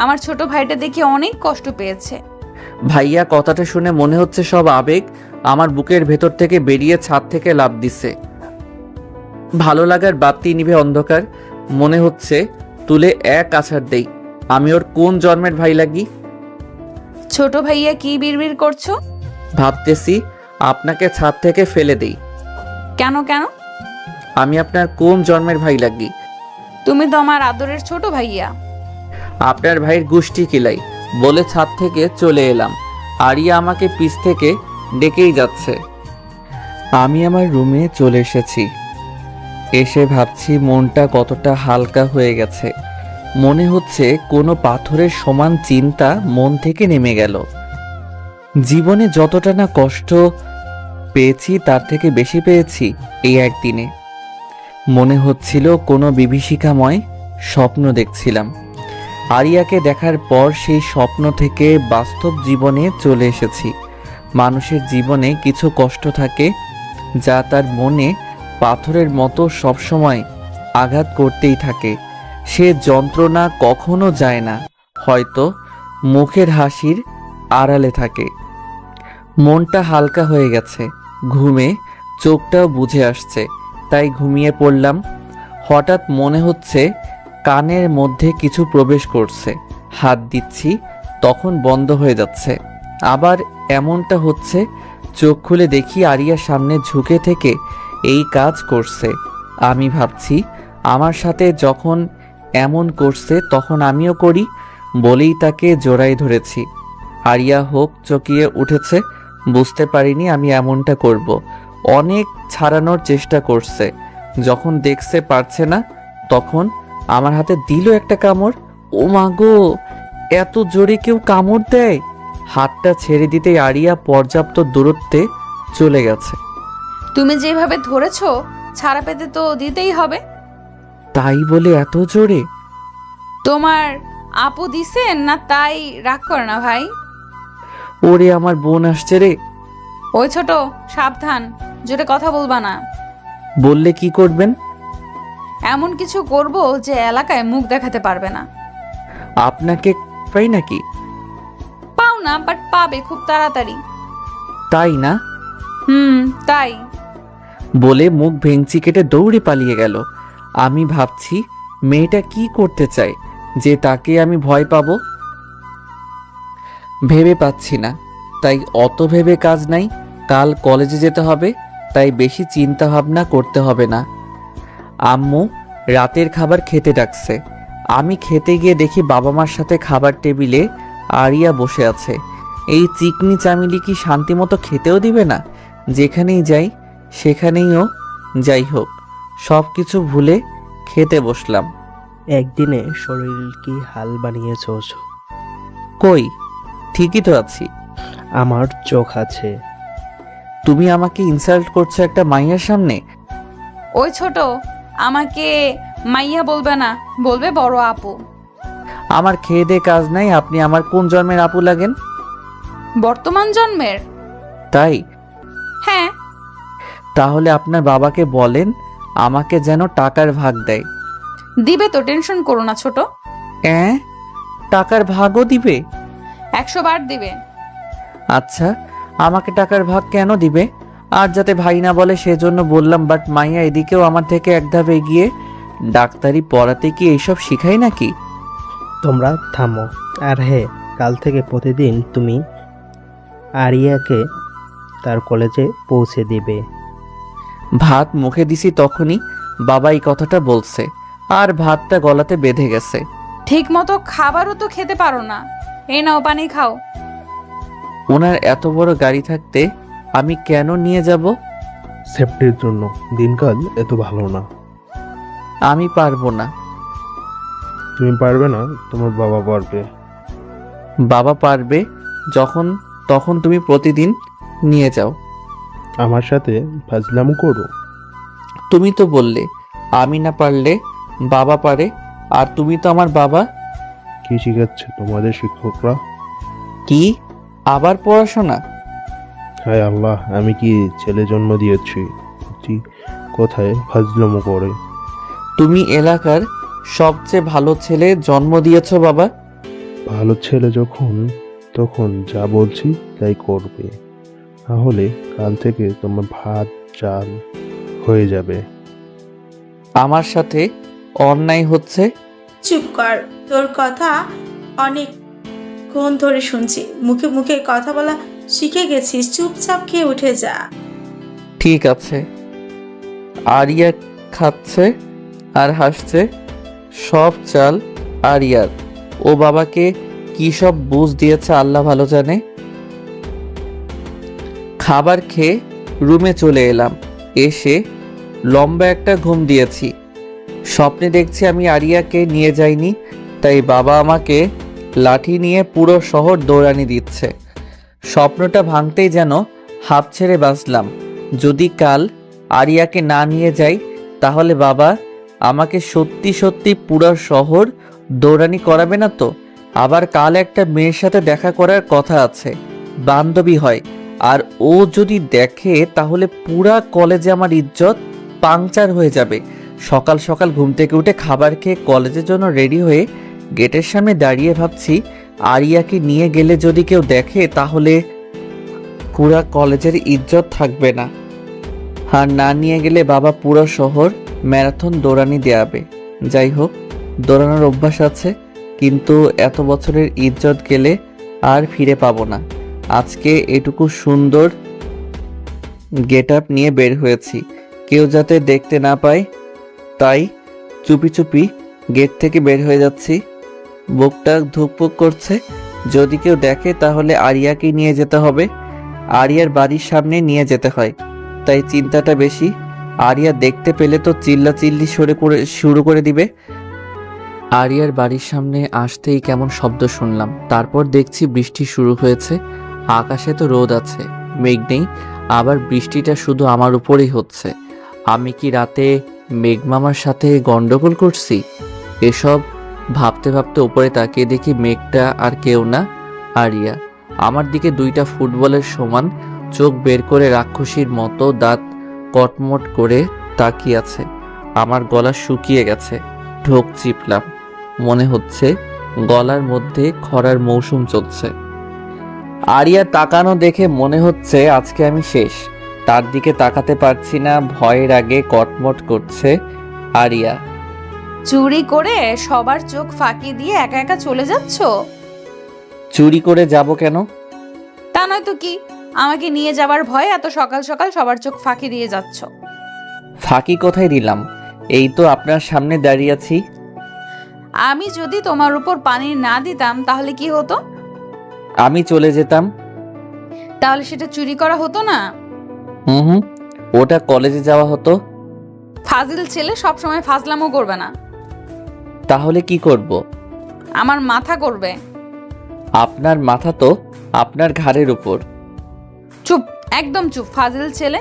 আমার ছোট ভাইটা দেখে অনেক কষ্ট পেয়েছে। ভাইয়া কথাটা শুনে মনে হচ্ছে সব আবেগ আমার বুকের ভেতর থেকে বেরিয়ে ছাদ থেকে লাফ দিছে। ভালো লাগার বাতি নিভে অন্ধকার। মনে হচ্ছে তুলে এক আছাড় দেই। আমি ওর কোন জন্মের ভাই লাগি? ছোট ভাইয়া কি বিড়বিড় করছো? ভাবতেছি আপনাকে ছাদ থেকে ফেলে দেই। কেন কেন? আমি আপনার কোন জন্মের ভাই লাগি? তুমি তো আমার আদরের ছোট ভাইয়া। আপনার ভাইয়ের গুষ্টি কিলাই বলে ছাদ থেকে চলে এলাম। আরিয়া আমাকে পিছ থেকে ডেকেই যাচ্ছে। আমি আমার রুমে চলে এসেছি। এসে ভাবছি মনটা কতটা হালকা হয়ে গেছে। মনে হচ্ছে কোনো পাথরের সমান চিন্তা মন থেকে নেমে গেল। জীবনে যতটা না কষ্ট পেয়েছি তার থেকে বেশি পেয়েছি এই একদিনে। মনে হচ্ছিল কোনো বিভীষিকাময় স্বপ্ন দেখছিলাম। আরিয়াকে দেখার পর সেই স্বপ্ন থেকে বাস্তব জীবনে চলে এসেছি। মানুষের জীবনে কিছু কষ্ট থাকে যা তার মনে পাথরের মতো সবসময় আঘাত করতেই থাকে। সে যন্ত্রণা কখনো যায় না, হয়তো মুখের হাসির আড়ালে থাকে। মনটা হালকা হয়ে গেছে। ঘুমে চোখটাও বুঝে আসছে, তাই ঘুমিয়ে পড়লাম। হঠাৎ মনে হচ্ছে কানের মধ্যে কিছু প্রবেশ করছে। হাত দিচ্ছি, তখন বন্ধ হয়ে যাচ্ছে। আবার এমনটা হচ্ছে, চোখ খুলে দেখি আরিয়ার সামনে ঝুঁকে থেকে এই কাজ করছে। আমি ভাবছি আমার সাথে যখন এমন করছে তখন আমিও করি বলেই তাকে জড়াই ধরেছি। আরিয়া হোক চকিয়ে উঠেছে। বুঝতে পারিনি আমি এমনটা করব। অনেক ছাড়ানোর চেষ্টা করছে। যখন দেখতে পারছে না তখন আমার হাতে দিল একটা কামড়। ও মা গো, এত জোরে কেউ কামড় দেয়? হাতটা ছেড়ে দিতেই আরিয়া পর্যাপ্ত দূরত্বে চলে গেছে। তুমি যেভাবে ধরেছো, ছাড়া পেতে তো দিতেই হবে। তাই বলে এত জোরে? তোমার আপু দিছেন না, তাই রাগ করে না ভাই। ওরে আমার বোন আসছে রে। ওই ছোট, সাবধান, জোরে কথা বলবা না। বললে কি করবেন? এমন কিছু করব যে এলাকায় মুখ দেখাতে পারবে না। আপনাকে পাই নাকি? পাও না, বাট পাবে খুব তাড়াতাড়ি। তাই না? তাই। বলে মুখ ভেঙচি কেটে দৌড়ে পালিয়ে গেল। আমি ভাবছি মেয়েটা কি করতে চায় যে তাকে আমি ভয় পাবো। ভেবে পাচ্ছি না, তাই অত ভেবে কাজ নাই। কাল কলেজে যেতে হবে, তাই বেশি চিন্তা ভাবনা করতে হবে না। আম্মু রাতের খাবার খেতে ডাকছে। আমি খেতে গিয়ে দেখি বাবা মার সাথে খাবার টেবিলে আরিয়া বসে আছে। এই চিকনি চামিলি কি শান্তি মতো খেতেও দিবে না? যেখানেই যাই সেখানেইও যাই হোক, সব কিছু ভুলে খেতে বসলাম। একদিনে শরীর কি হাল বানিয়েছ? কই, ঠিকই তো আছি। আমার চোখ আছে। তুমি আমাকে ইনসাল্ট করছো একটা মাইয়ার সামনে? ওই ছোট, আমাকে মাইয়া বলবে না, বলবে বড় আপু। আমার খেয়ে দে কাজ নাই, আপনি আমার কোন জন্মের আপু লাগেন? বর্তমান জন্মের। তাই? হ্যাঁ। তাহলে আপনার বাবাকে বলেন আমাকে যেন টাকার ভাগ দেয়। দিবে তো, টেনশন করো না ছোট। টাকার ভাগও দিবে? 100 বার দিবে। আচ্ছা, আমাকে টাকার ভাগ কেন দিবে? আর যাতে ভাই না বলে সেজন্য বললাম, বাট মাইয়া এদিকেও আমার থেকে এক ধাপ এগিয়ে ডাক্তারি পড়াতে কি এইসব শিখায় নাকি? তোমরা থামো। আর হ্যাঁ, কাল থেকে প্রতিদিন তুমি আরিয়াকে তার কলেজে পৌঁছে দিবে। ভাত মুখে দিছি তখনই বাবা এই কথাটা বলছে, আর ভাতটা গলাতে বেঁধে গেছে। ঠিক মতো খাবারও তো খেতে পারো না। এই নাও পানি খাও। ওনার এত বড় গাড়ি থাকতে আমি কেন নিয়ে যাব? সেফটির জন্য। দিনকাল এত ভালো না। আমি পারবো না। তুমি পারবে না, তোমার বাবা পারবে। বাবা পারবে যখন তখন তুমি প্রতিদিন নিয়ে যাও। আমার সাথে ফাজলামো করো। তুমি তো বললে আমি না পারলে বাবা পারে, আর তুমি তো আমার বাবা। কি শিখাচ্ছে তোমাদের শিক্ষকরা? কি আবার পড়াশোনা? হায় আল্লাহ, আমি কি ছেলে জন্ম দিয়েছি কোথায় ফাজলামো করে? তুমি এলাকার সবচেয়ে ভালো ছেলে জন্ম দিয়েছো বাবা। ভালো ছেলে যখন তখন যা বলছি তাই করবে, তাহলে কাল থেকে তোমার ভাত চাল হয়ে যাবে। আমার সাথে অন্যায় হচ্ছে। চুপ কর, তোর কথা অনেকক্ষণ ধরে শুনছি। মুখে মুখে কথা বলা শিখে গেছিস, চুপচাপ খেয়ে উঠে যা। ঠিক আছে। আরিয়া খাচ্ছে আর হাসছে। সব চাল আরিয়ার। ও বাবাকে কি সব বুঝ দিয়েছে আল্লাহ ভালো জানে। খাবার খেয়ে রুমে চলে এলাম। এসে লম্বা একটা ঘুম দিয়েছি। স্বপ্নে দেখছি আমি আরিয়াকে নিয়ে যাইনি, তাই বাবা আমাকে লাঠি নিয়ে পুরো শহর দৌড়ানি দিচ্ছে। স্বপ্নটা ভাঙতেই যেন হাঁপ ছেড়ে বাঁচলাম। যদি কাল আরিয়াকে না নিয়ে যাই তাহলে বাবা আমাকে সত্যি সত্যি পুরো শহর দৌড়ানি করাবে না তো? আবার কাল একটা মেয়ের সাথে দেখা করার কথা আছে, বান্ধবী হয়, আর ও যদি দেখে তাহলে পুরা কলেজে আমার ইজ্জত পাংচার হয়ে যাবে। সকাল সকাল ঘুম থেকে উঠে খাবার খেয়ে কলেজের জন্য রেডি হয়ে গেটের সামনে দাঁড়িয়ে ভাবছি আরিয়াকে নিয়ে গেলে যদি কেউ দেখে তাহলে পুরা কলেজের ইজ্জত থাকবে না। আর না নিয়ে গেলে বাবা পুরো শহর ম্যারাথন দৌড়ানি দেয়াবে। যাই হোক, দৌড়ানোর অভ্যাস আছে, কিন্তু এত বছরের ইজ্জত গেলে আর ফিরে পাবো না। আজকে এটুকু সুন্দর গেট আপ নিয়ে বের হয়েছি, কেউ যাতে দেখতে না পায়, তাই চুপি চুপি গেট থেকে বের হয়ে যাচ্ছি। বুকটা ধুকপুক করছে, যদি কেউ দেখে তাহলে আরিয়াকে নিয়ে যেতে হবে। আরিয়ার বাড়ির সামনে নিয়ে যেতে হয়, তাই চিন্তাটা বেশি। আরিয়া দেখতে পেলে তো চিল্লাচিল্লি শুরু করে দিবে। আরিয়ার বাড়ির সামনে আসতেই কেমন শব্দ শুনলাম, তারপর দেখছি বৃষ্টি শুরু হয়েছে। আকাশে তো রোদ আছে, মেঘ নেই, আবার বৃষ্টিটা শুধু আমার উপরেই হচ্ছে। আমি কি রাতে মেঘমামার সাথে গন্ডগোল করছি? এসব ভাবতে ভাবতে উপরে তাকিয়ে দেখি মেঘটা আর কেউ না, আরিয়া। আমার দিকে দুইটা ফুটবলের সমান চোখ বের করে রাক্ষসীর মতো দাঁত কটমট করে তাকিয়ে আছে। আমার গলা শুকিয়ে গেছে, ঢোক চিপলাম, মনে হচ্ছে গলার মধ্যে খরার মৌসুম চলছে। আরিয়া তাকানো দেখে মনে হচ্ছে আজকে আমি শেষ। তার দিকে তাকাতে পারছি না, ভয়ের আগে কটমট করছে আরিয়া। চুরি করে সবার চোখ ফাঁকি দিয়ে একা একা চলে যাচ্ছ? চুরি করে যাব কেন? তা নয় তো কি, আমাকে নিয়ে যাবার ভয়ে এত সকাল সকাল সবার চোখ ফাঁকি দিয়ে যাচ্ছ। ফাঁকি কোথায় দিলাম? এই তো আপনার সামনে দাঁড়িয়ে আছি। আমি যদি তোমার উপর পানি না দিতাম তাহলে কি হতো? আমি চলে যেতাম। তাহলে সেটা চুরি করা হতো না? হুম, ওটা কলেজে যাওয়া হতো। ফাজিল ছেলে সব সময় ফাজলামো করবে না। তাহলে কি করব? আমার মাথা করবে। আপনার মাথা তো আপনার ঘাড়ের উপর। চুপ, একদম চুপ ফাজিল ছেলে,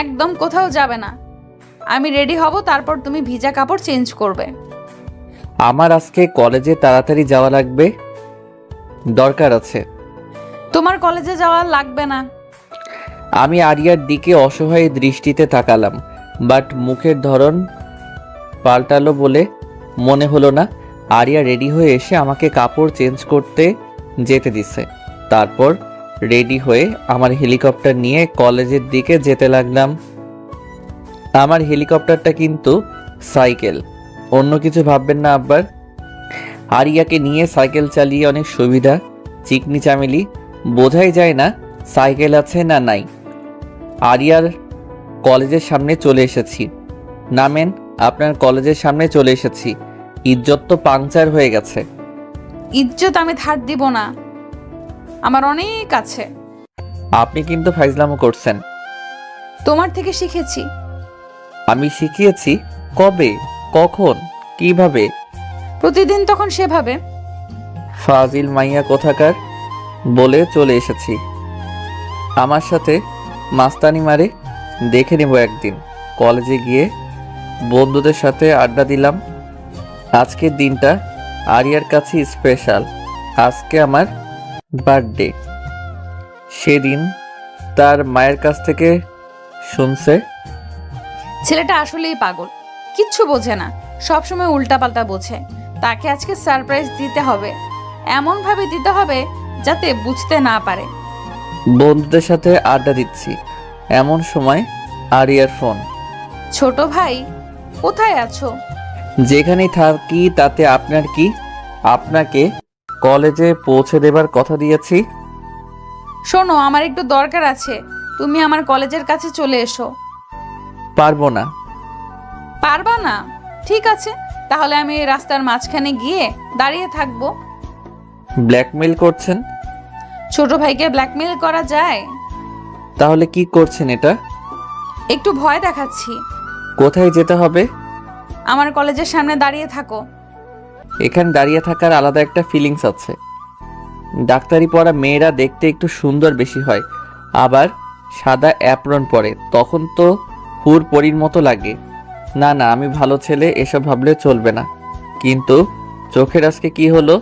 একদম কোথাও যাবে না। আমি রেডি হব, তারপর তুমি ভিজা কাপড় চেঞ্জ করবে। আমার আজকে কলেজে তাড়াতাড়ি যাওয়া লাগবে, দরকার আছে। তোমার কলেজে যাওয়া লাগবে না। আমি আরিয়ার দিকে অসহায় দৃষ্টিতে তাকালাম, বাট মুখের ধরন পাল্টালো বলে মনে হলো না। আরিয়া রেডি হয়ে এসে আমাকে কাপড় চেঞ্জ করতে যেতে দিছে। তারপর রেডি হয়ে আমার হেলিকপ্টার নিয়ে কলেজের দিকে যেতে লাগলাম। আমার হেলিকপ্টারটা কিন্তু সাইকেল, অন্য কিছু ভাববেন না আব্বার। আরিয়াকে নিয়ে সাইকেল চালিয়ে অনেক সুবিধা, চিকনি চামেলি, বোঝাই যায় না সাইকেল আছে না নাই। আরিয়ার কলেজের সামনে চলে এসেছি। নামেন, আপনার কলেজের সামনে চলে এসেছি। ইজ্জত তো পাংচার হয়ে গেছে। ইজ্জত আমি ধার দিব না, আমার অনেক আছে। আপনি কিন্তু ফাইজলামো করছেন। তোমার থেকে শিখেছি। আমি শিখিয়েছি? কবে, কখন, কিভাবে? প্রতিদিন তখন সেভাবে। ফাজিল মাইয়া কোথাকার, বলে চলে এসেছি। আমার সাথে মাস্তানি মারে, দেখে নেব একদিন। কলেজে গিয়ে বন্ধুদের সাথে আড্ডা দিলাম। আজকের দিনটা আরিয়ার কাছে স্পেশাল। আজকে আমার বার্থডে। সেদিন তার মায়ের কাছ থেকে শুনছে ছেলেটা আসলেই পাগল, কিচ্ছু বোঝে না, সবসময় উল্টাপাল্টা বোঝে। তাকে আজকে সারপ্রাইজ দিতে হবে, এমন ভাবে দিতে হবে যাতে বুঝতে না পারে। বন্ধুদের সাথে আড্ডা দিচ্ছি, এমন সময় আরিয়ার ফোন। ছোট ভাই, কোথায় আছো? যেখানেই থাকি তাতে আপনার কি? আপনাকে কলেজে পৌঁছে দেবার কথা দিয়েছি। শোনো, আমার একটু দরকার আছে, তুমি আমার কলেজের কাছে চলে এসো। পারবো না। পারবা না? ঠিক আছে, তাহলে আমি এই রাস্তার মাঝখানে গিয়ে দাঁড়িয়ে থাকবো। ব্ল্যাকমেল করছেন? ছোট ভাইকে ব্ল্যাকমেল করা যায়? তাহলে কি করছেন এটা? একটু ভয় দেখাচ্ছি। কোথায় যেতে হবে? আমার কলেজের সামনে দাঁড়িয়ে থাকো। এখানে দাঁড়িয়ে থাকার আলাদা একটা ফিলিংস আছে। ডাক্তারি পড়া মেয়েরা দেখতে একটু সুন্দর বেশি হয়, আবার সাদা অ্যাপ্রন পরে, তখন তো হুর পরীর মতো লাগে। না না, আমি ভালো ছেলে, এসব ভাবলে চলবে না। কিন্তু চোখের আজকে কি হলো?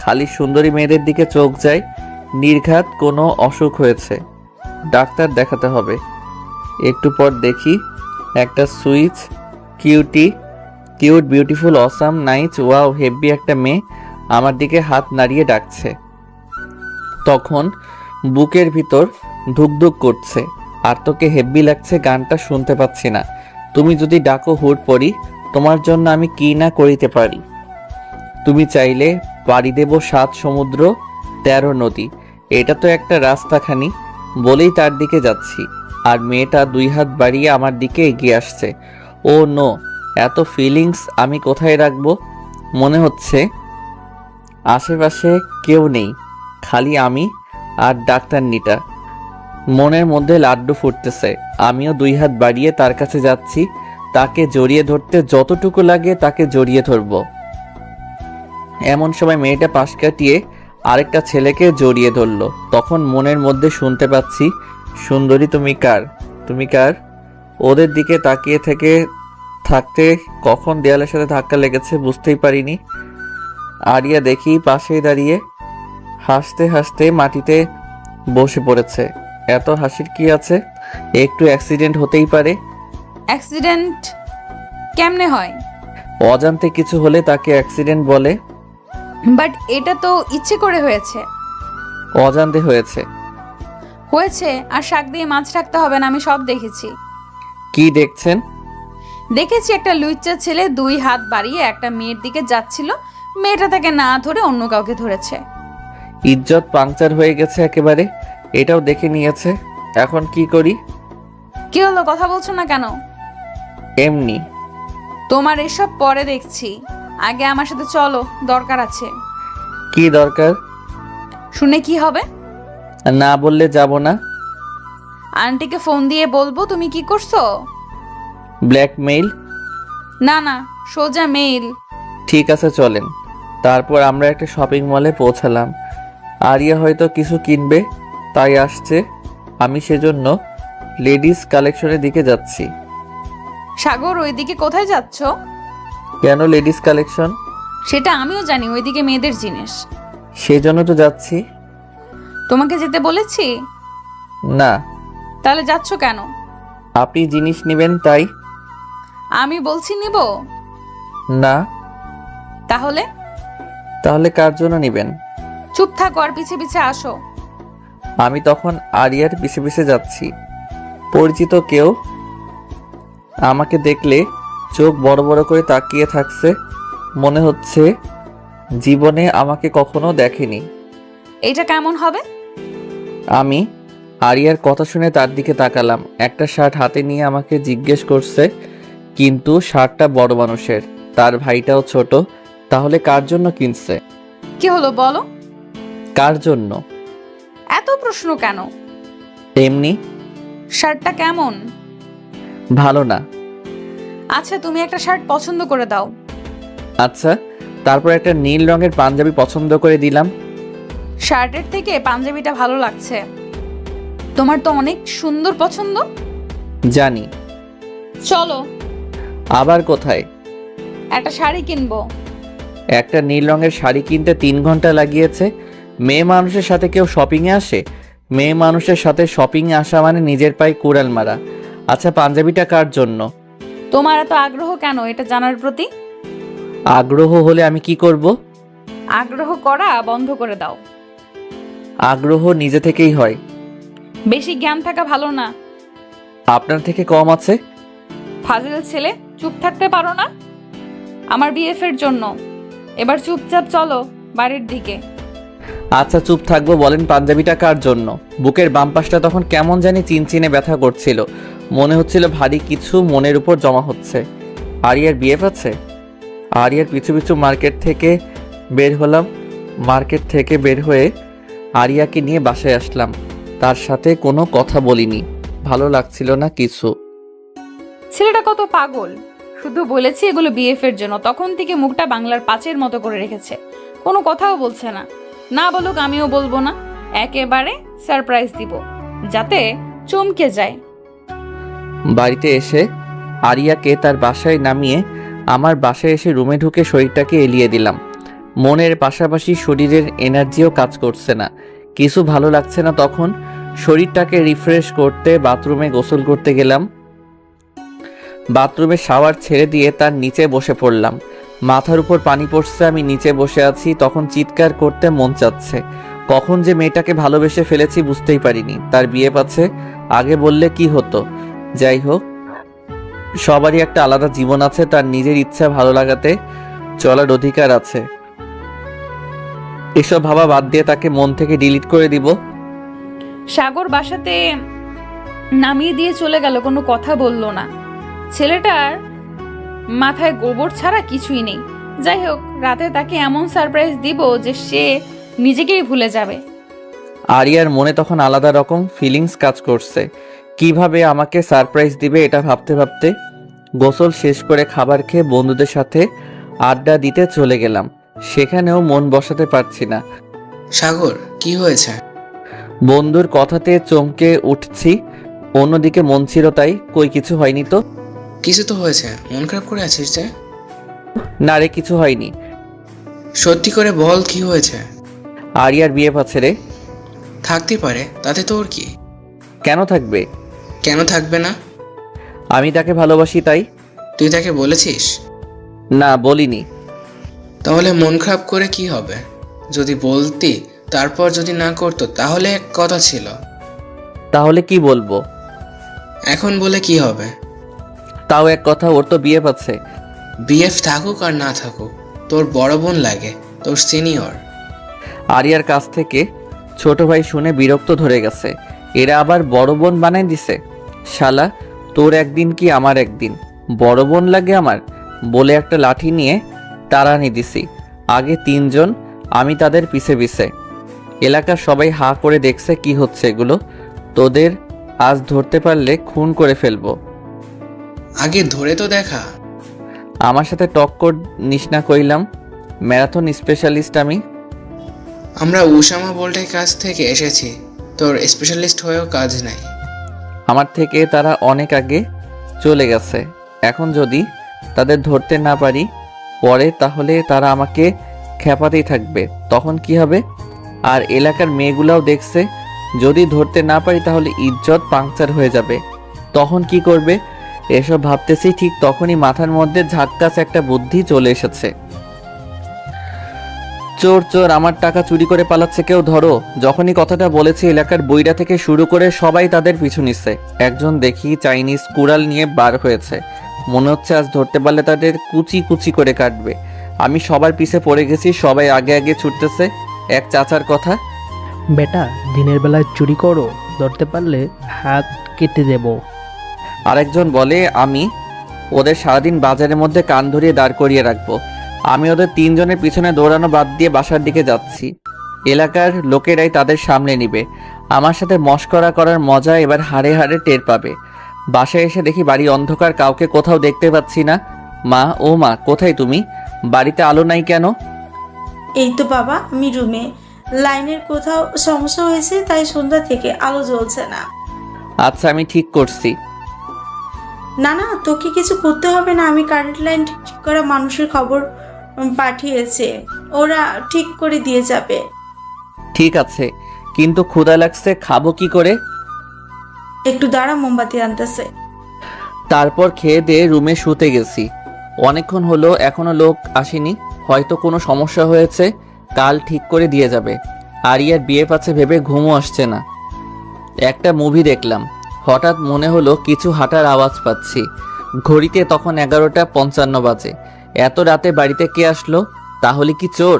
খালি সুন্দরী মেয়েদের দিকে চোখ যায়। নির্ঘাত কোনো অসুখ হয়েছে, ডাক্তার দেখাতে হবে। একটু পর দেখি একটা switch, cute, beautiful, awesome, nice, wow, heavy একটা মেয়ে আমার দিকে হাত নাড়িয়ে ডাকছে। তখন বুকের ভিতর ধুকধুক করছে। আর তোকে হেভি লাগছে, গানটা শুনতে পাচ্ছি না। তুমি যদি ডাকো হুট পড়ি, তোমার জন্য আমি কি না করিতে পারি। তুমি চাইলে পাড়ি দেব 7 সমুদ্র 13 নদী। এটা তো একটা রাস্তাখানি, বলেই তার দিকে যাচ্ছি। আর মেয়েটা 2 হাত বাড়িয়ে আমার দিকে এগিয়ে আসছে। ও নো, এত ফিলিংস আমি কোথায় রাখবো? মনে হচ্ছে আশেপাশে কেউ নেই, খালি আমি আর ডাক্তারনিটা। মনের মধ্যে লাড্ডু ফুটতেছে। আমিও 2 হাত বাড়িয়ে তার কাছে যাচ্ছি। তাকে জড়িয়ে ধরতে যতটুকু লাগে তাকে জড়িয়ে ধরব। এমন সময় মেয়েটা পাশ কাটিয়ে আরেকটা ছেলেকে জড়িয়ে ধরলো। তখন মনের মধ্যে শুনতে পাচ্ছি, সুন্দরী তুমি কার, তুমি কার? ওদের দিকে তাকিয়ে থাকতে কখন দেয়ালের সাথে ধাক্কা লেগেছে বুঝতেই পারিনি। আরিয়া দেখি পাশেই দাঁড়িয়ে হাসতে হাসতে মাটিতে বসে পড়েছে। এত হাসির কি আছে? একটু অ্যাক্সিডেন্ট হতেই পারে। অ্যাক্সিডেন্ট কেমনে হয়? অজান্তে কিছু হলে তাকে অ্যাক্সিডেন্ট বলে। বাট এটা তো ইচ্ছে করে হয়েছে। অজান্তে হয়েছে। হয়েছে, আর শাক দিয়ে মাছ রাখতে হবে না, আমি সব দেখেছি। কি দেখছেন? দেখেছি একটা লুইচ্চা ছেলে 2 হাত বাড়িয়ে একটা মেয়ের দিকে যাচ্ছিল, মেয়েটা তাকে না ধরে অন্য কাউকে ধরেছে। ইজ্জত পাংচার হয়ে গেছে একেবারে। এটাও দেখে নিয়েছে। এখন কি করি? কি হলো, কথা বলছো না কেন? এমনি। তোমার এসব পরে দেখছি, আগে আমার সাথে চলো, দরকার আছে। কি দরকার? শুনে কি হবে? না বললে যাব না। আন্টিকে ফোন দিয়ে বলবো তুমি কি করছো। ব্ল্যাকমেইল? না না, সোজা মেইল। ঠিক আছে, চলেন। তারপর আমরা একটা শপিং মলে পৌঁছালাম। আরিয়া হয়তো কিছু কিনবে, তাই আসছে। আমি সেজন্য লেডিস কালেকশনের দিকে যাচ্ছি। সাগর, ওইদিকে কোথায় যাচ্ছ? কেন লেডিস কালেকশন? সেটা আমিও জানি, ওইদিকে মেয়েদের জিনিস। সেজন্য তো যাচ্ছি। তোমাকে যেতে বলেছি? না। তাহলে যাচ্ছ কেন? আপনি জিনিস নেবেন তাই। আমি বলছি নিব না। তাহলে? তাহলে কার জন্য নেবেন? চুপ থাকো আর পিছে পিছে আসো। আমি তখন আরিয়ার পিছে পিছে যাচ্ছি। পরিচিত কেউ আমাকে দেখলে চোখ বড় বড় করে তাকিয়ে থাকছে, মনে হচ্ছে জীবনে আমাকে কখনো দেখেনি। এইটা কেমন হবে? আমি আরিয়ার কথা শুনে তার দিকে তাকালাম। একটা শার্ট হাতে নিয়ে আমাকে জিজ্ঞেস করছে, কিন্তু শার্টটা বড় মানুষের, তার ভাইটাও ছোট। তাহলে কার জন্য কিনছে? কি হলো বলো? কার জন্য? এত প্রশ্ন কেন? এমনি। শার্টটা কেমন? ভালো না। আচ্ছা, তুমি একটা শার্ট পছন্দ করে দাও। আচ্ছা, তারপর একটা নীল রঙের পাঞ্জাবি পছন্দ করে দিলাম। শার্টের থেকে পাঞ্জাবিটা ভালো লাগছে। তোমার তো অনেক সুন্দর পছন্দ। জানি। চলো। আবার কোথায়? একটা শাড়ি কিনবো। একটা নীল রঙের শাড়ি কিনতে 3 ঘন্টা লাগিয়েছে। মেয়ে মানুষের সাথে কেউ শপিংয়ে আসে? মেয়ে মানুষের সাথে শপিংয়ে আসা মানে নিজের পায়ে কুড়াল মারা। আচ্ছা, পাঞ্জাবিটা কার জন্য? তোমার এত আগ্রহ কেন এটা জানার প্রতি? আগ্রহ হলে আমি কি করব? আগ্রহ করা বন্ধ করে দাও। আগ্রহ নিজে থেকেই হয়। বেশি জ্ঞান থাকা ভালো না। আপনার থেকে কম আছে। ফাজিল ছেলে, চুপ থাকতে পারো না? আমার বিএফ এর জন্য। এবার চুপচাপ চলো বাড়ির দিকে। আচ্ছা, চুপ থাকবো। বলেন পাঞ্জাবিটা কার জন্য? বুকের বাম পাশটা তখন কেমন জানি চিনচিনে ব্যথা করছিল। মনে হচ্ছিল ভারী কিছু মনের উপর জমা হচ্ছে। আরিয়ার বিএফ আছে? আরিয়ার পিছু পিছু মার্কেট থেকে বের হলাম। মার্কেট থেকে বের হয়ে আরিয়াকে নিয়ে বাসায় আসলাম। তার সাথে কোনো কথা বলিনি, ভালো লাগছিল না কিছু। ছেলেটা কত পাগল! শুধু বলেছি এগুলো বিএফ এর জন্য, তখন থেকে মুখটা বাংলার 5-এর মতো করে রেখেছে। কোনো কথাও বলছে না। না বলুক আমিও বলবো না, একেবারে সারপ্রাইজ দিব যাতে চমকে যায়। বাড়িতে এসে আরিয়াকে তার বাসায় নামিয়ে আমার বাসায় এসে রুমে ঢুকে শরীরটাকে এলিয়ে দিলাম। মনের পাশাপাশি শরীরের এনার্জিও কাজ করছে না, কিছু ভালো লাগছে না। তখন শরীরটাকে রিফ্রেশ করতে বাথরুমে গোসল করতে গেলাম। বাথরুমে শাওয়ার ছেড়ে দিয়ে তার নিচে বসে পড়লাম। মাথার উপর পানি পড়ছে, আমি নিচে বসে আছি। তখন চিৎকার করতে মন চাচ্ছে। কখন যে মেয়েটাকে ভালোবেসে ফেলেছি বুঝতেই পারিনি। তার বিয়ে পাচ্ছে, আগে বললে কি হতো। যাই হোক, সবারই একটা আলাদা জীবন আছে, তার নিজের ইচ্ছা ভালো লাগাতে চলার অধিকার আছে। এসব ভাবা বাদ দিয়ে তাকে মন থেকে ডিলিট করে দিব। সাগর বাসাতে নামিয়ে দিয়ে চলে গেল, কোনো কথা বললো না। ছেলেটার মাথায় গোবর ছাড়া কিছুই নেই। যাই হোক, রাতে তাকে এমন সারপ্রাইজ দিব যে সে নিজেকেই ভুলে যাবে। আরিয়ার মনে তখন আলাদা রকম ফিলিংস কাজ করছে। কিভাবে আমাকে সারপ্রাইজ দিবে এটা ভাবতে ভাবতে গোসল শেষ করে খাবার খেয়ে বন্ধুদের সাথে আড্ডা দিতে চলে গেলাম। সেখানেও মন বসাতে পারছি না। সাগর, কি হয়েছে? বন্ধুর কথাতে চমকে উঠছি, অন্যদিকে মন ছিল তাই। কই কিছু হয়নি তো। কিছু তো হয়েছে, মন খারাপ করে আছিস যে? না রে, কিছু হয়নি। সত্যি করে বল, কি হয়েছে? আরিয়ার বিয়ে পাচ্ছে রে। থাকতে পারে, তাতে তোর কি? কেন থাকবে? কেন থাকবে না? আমি তাকে ভালোবাসি তাই। তুই তাকে বলেছিস? না, বলিনি। তাহলে মন খারাপ করে কি হবে? যদি বলতি, তারপর যদি না করতো তাহলে এক কথা ছিল। তাহলে কি বলবো? এখন বলে কি হবে? তাও এক কথা, ওর তো বিয়ে পাচ্ছে। বিএফ থাকুক আর না থাকুক, তোর বড় বোন লাগে, তোর সিনিয়র। আরিয়ার কাছ থেকে ছোট ভাই শুনে বিরক্ত ধরে গেছে। এরা আবার বড় বোন বানাই দিছে। শালা, তোর একদিন কি আমার একদিন। বড় বোন লাগে আমার বলে একটা লাঠি নিয়ে তাড়ানি দিছি। আগে 3 জন, আমি তাদের পিছে পিছে। এলাকার সবাই হা করে দেখছে কি হচ্ছে এগুলো। তোদের আজ ধরতে পারলে খুন করে ফেলবো। আগে ধরে তো দেখা। আমার সাথে টক্কর নিস না কইলাম। ম্যারাথন স্পেশালিস্ট আমি। আমরা উসামা বোল্টের কাছ থেকে এসেছি, তোর স্পেশালিস্ট হয়েও কাজ নাই। আমার থেকে তারা অনেক আগে চলে গেছে। এখন যদি তাদের ধরতে না পারি পরে, তাহলে তারা আমাকে খেপাতেই থাকবে। তখন কি হবে? আর এলাকার মেয়েগুলাও দেখছে, যদি ধরতে না পারি তাহলে ইজ্জত পাংচার হয়ে যাবে। তখন কি করবে? এসব ভাবতেছি, ঠিক তখনই মাথার মধ্যে ঝাক্কাস একটা বুদ্ধি চলে এসেছে। চোর চোর, আমার টাকা চুরি করে পালাচ্ছে, কেউ ধরো। যখনই কথাটা বলেছি এলাকার বইরা থেকে শুরু করে সবাই তাদের পিছু নিচ্ছে। একজন দেখি চাইনিজ কুড়াল নিয়ে বার হয়েছে। মনে হচ্ছে আজ ধরতে পারলে তাদের কুচি কুচি করে কাটবে। আমি সবার পিছে পড়ে গেছি, সবাই আগে আগে ছুটতেছে। এক চাচার কথা, বেটা দিনের বেলায় চুরি করো, ধরতে পারলে হাত কেটে দেব। আরেকজন বলে আমি ওদের সারাদিন বাজারের মধ্যে কান ধরিয়ে দাঁড় করিয়ে রাখবো। আমি ওদের তিনজনের পিছনে দৌড়ানো বাদ দিয়ে বাসার দিকে যাচ্ছি। এলাকার লোকেরাই তাদের সামনে নিবে। আমার সাথে মশকরা করার মজা এবার হাড়ে হাড়ে টের পাবে। বাসায় এসে দেখি বাড়ি অন্ধকার, কাউকে কোথাও দেখতে পাচ্ছি না। মা, ও মা, কোথায় তুমি? বাড়িতে আলো নাই কেন? এই তো বাবা, আমি রুমে। লাইনের কোথাও সমস্যা হয়েছে, তাই সন্ধ্যা থেকে আলো জ্বলছে না। আচ্ছা, আমি ঠিক করছি। না না, তোকে কিছু করতে হবে না। আমি কারেন্ট লাইন ঠিক করা মানুষের খবর পাঠিয়েছে, ওরা ঠিক করে দিয়ে যাবে। ঠিক আছে, কিন্তু ক্ষুধা লাগছে, খাবো কি করে? একটু দাঁড়া, মোমবাতি আনতেছে। তারপর খেয়ে দিয়ে রুমে শুতে গেছি। অনেকক্ষণ হলো, এখনো লোক আসেনি। হয়তো কোনো সমস্যা হয়েছে, কাল ঠিক করে দিয়ে যাবে। আরিয়ার বিয়ে পাচ্ছে ভেবে ঘুমও আসছে না। একটা মুভি দেখলাম, হঠাৎ মনে হলো কিছু হাঁটার আওয়াজ পাচ্ছি। ঘড়িতে তখন 11:55 বাজে। এত রাতে বাড়িতে কে আসলো? তাহলে কি চোর?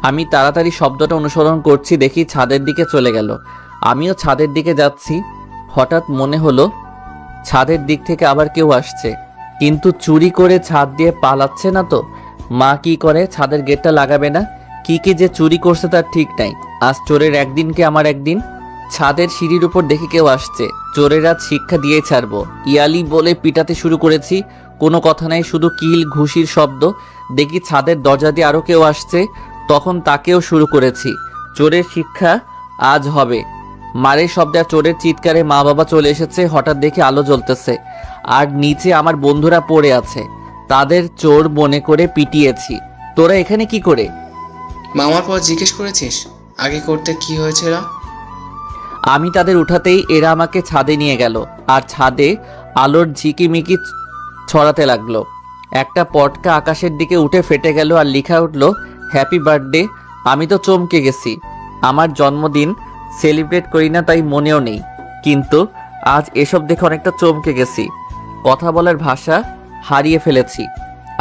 আমি তাড়াতাড়ি শব্দটা অনুসরণ করছি, দেখি ছাদের দিকে চলে গেল। আমিও ছাদের দিকে যাচ্ছি। হঠাৎ মনে হলো ছাদের দিক থেকে আবার কেউ আসছে, কিন্তু চুরি করে ছাদ দিয়ে পালাচ্ছে না তো? মা কি করে, ছাদের গেটটা লাগাবে না? কি কি যে চুরি করছে তার ঠিক নাই। আজ চোরের একদিন কি আমার একদিন। ছাদের সিঁড়ির উপর দেখি কেউ আসছে। চোরের আজ শিক্ষা দিয়ে ছাড়বো। ইয়ালি বলে পিটাতে শুরু করেছি, কোনো কথা নাই, শুধু কিল ঘুষির শব্দ। দেখি ছাদের দরজা দিয়ে আরো কেউ আসছে, তখন তাকেও শুরু করেছি। চোরের শিক্ষা আজ হবে। মারের শব্দে আর চোরের চিৎকারে মা বাবা চলে এসেছে। হঠাৎ দেখে আলো জ্বলতেছে, আর নিচে আমার বন্ধুরা পড়ে আছে। তাদের চোর মনে করে পিটিয়েছি। তোরা এখানে কি করে? মামার পর জিজ্ঞেস করেছিস আগে করতে কি হয়েছিল? আমি তাদের উঠাতেই এরা আমাকে ছাদে নিয়ে গেল, আর ছাদে আলোর ঝিকিমিকি ছড়াতে লাগলো। একটা পটকা আকাশের দিকে উঠে ফেটে গেল, আর লেখা উঠলো হ্যাপি বার্থডে। আমি তো চমকে গেছি। আমার জন্মদিন সেলিব্রেট করি না, তাই মনেও নেই, কিন্তু আজ এসব দেখে অনেকটা চমকে গেছি। কথা বলার ভাষা হারিয়ে ফেলেছি।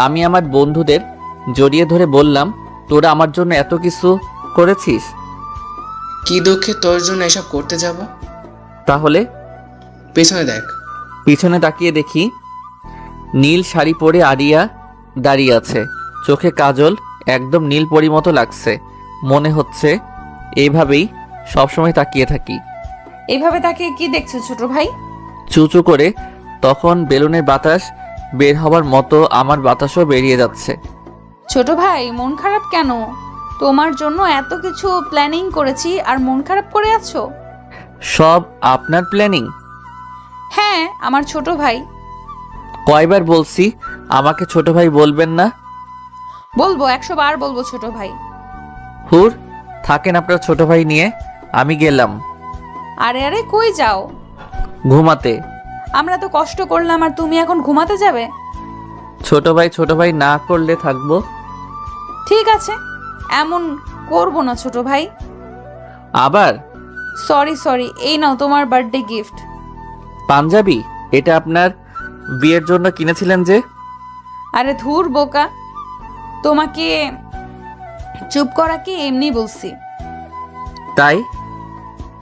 আমি আমার বন্ধুদের জড়িয়ে ধরে বললাম, তোরা আমার জন্য এত কিছু করেছিস। কি দুঃখে তোর জন্য এসব করতে যাব? তাহলে পেছনে দেখ। পিছনে তাকিয়ে দেখি নীল শাড়ি পরে আরিয়া দাঁড়িয়ে আছে। চোখে কাজল, একদম নীল পরি মতো লাগছে। মনে হচ্ছে এইভাবেই সবসময় তাকিয়ে থাকি। এইভাবে তাকে কি দেখছো ছোট ভাই? চুচু করে তখন বেলুনের বাতাস বের হবার মতো আমার বাতাসও বেরিয়ে যাচ্ছে। ছোট ভাই, মন খারাপ কেন? তোমার জন্য এত কিছু প্ল্যানিং করেছি আর মন খারাপ করে আছো? সব আপনার প্ল্যানিং? হ্যাঁ, আমার ছোট ভাই। কয়বার বলছি আমাকে ছোট ভাই বলবেন না? বলবো, 100 বার বলবো ছোট ভাই। হুর, থাকেন আপনার ছোট ভাই নিয়ে, আমি গেলাম। আরে আরে, কই যাও? ঘুমাতে। আমরা তো কষ্ট করলাম আর তুমি এখন ঘুমাতে যাবে? ছোট ভাই না করলে থাকবো। ঠিক আছে, এমন করবো না ছোট ভাই। আবার সরি, এই নাও তোমার বার্থডে গিফট। পাঞ্জাবি? এটা আপনার বিয়ের জন্য কিনেছিলেন যে? আরে ধুর বোকা, তোমাকে চুপ করা কি এমনি বলছি। তাই?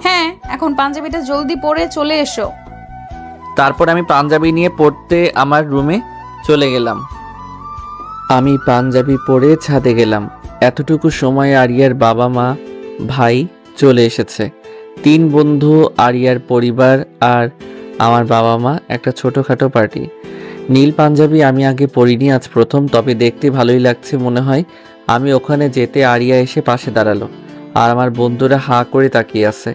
হ্যাঁ, এখন পাঞ্জাবিটা জলদি পরে চলে এসো। তারপর আমি পাঞ্জাবি নিয়ে পড়তে আমার রুমে চলে গেলাম। আমি পাঞ্জাবি পরে ছাদে গেলাম। এতটুকু সময়ে আরিয়ার বাবা মা ভাই চলে এসেছে। 3 বন্ধু, আরিয়ার পরিবার আর আমার বাবা মা, একটা ছোটোখাটো পার্টি। নীল পাঞ্জাবি আমি আগে পরিনি, আজ প্রথম, তবে দেখতে ভালোই লাগছে মনে হয়। আমি ওখানে যেতে আরিয়া এসে পাশে দাঁড়ালো, আর আমার বন্ধুরা হাঁ করে তাকিয়ে আছে।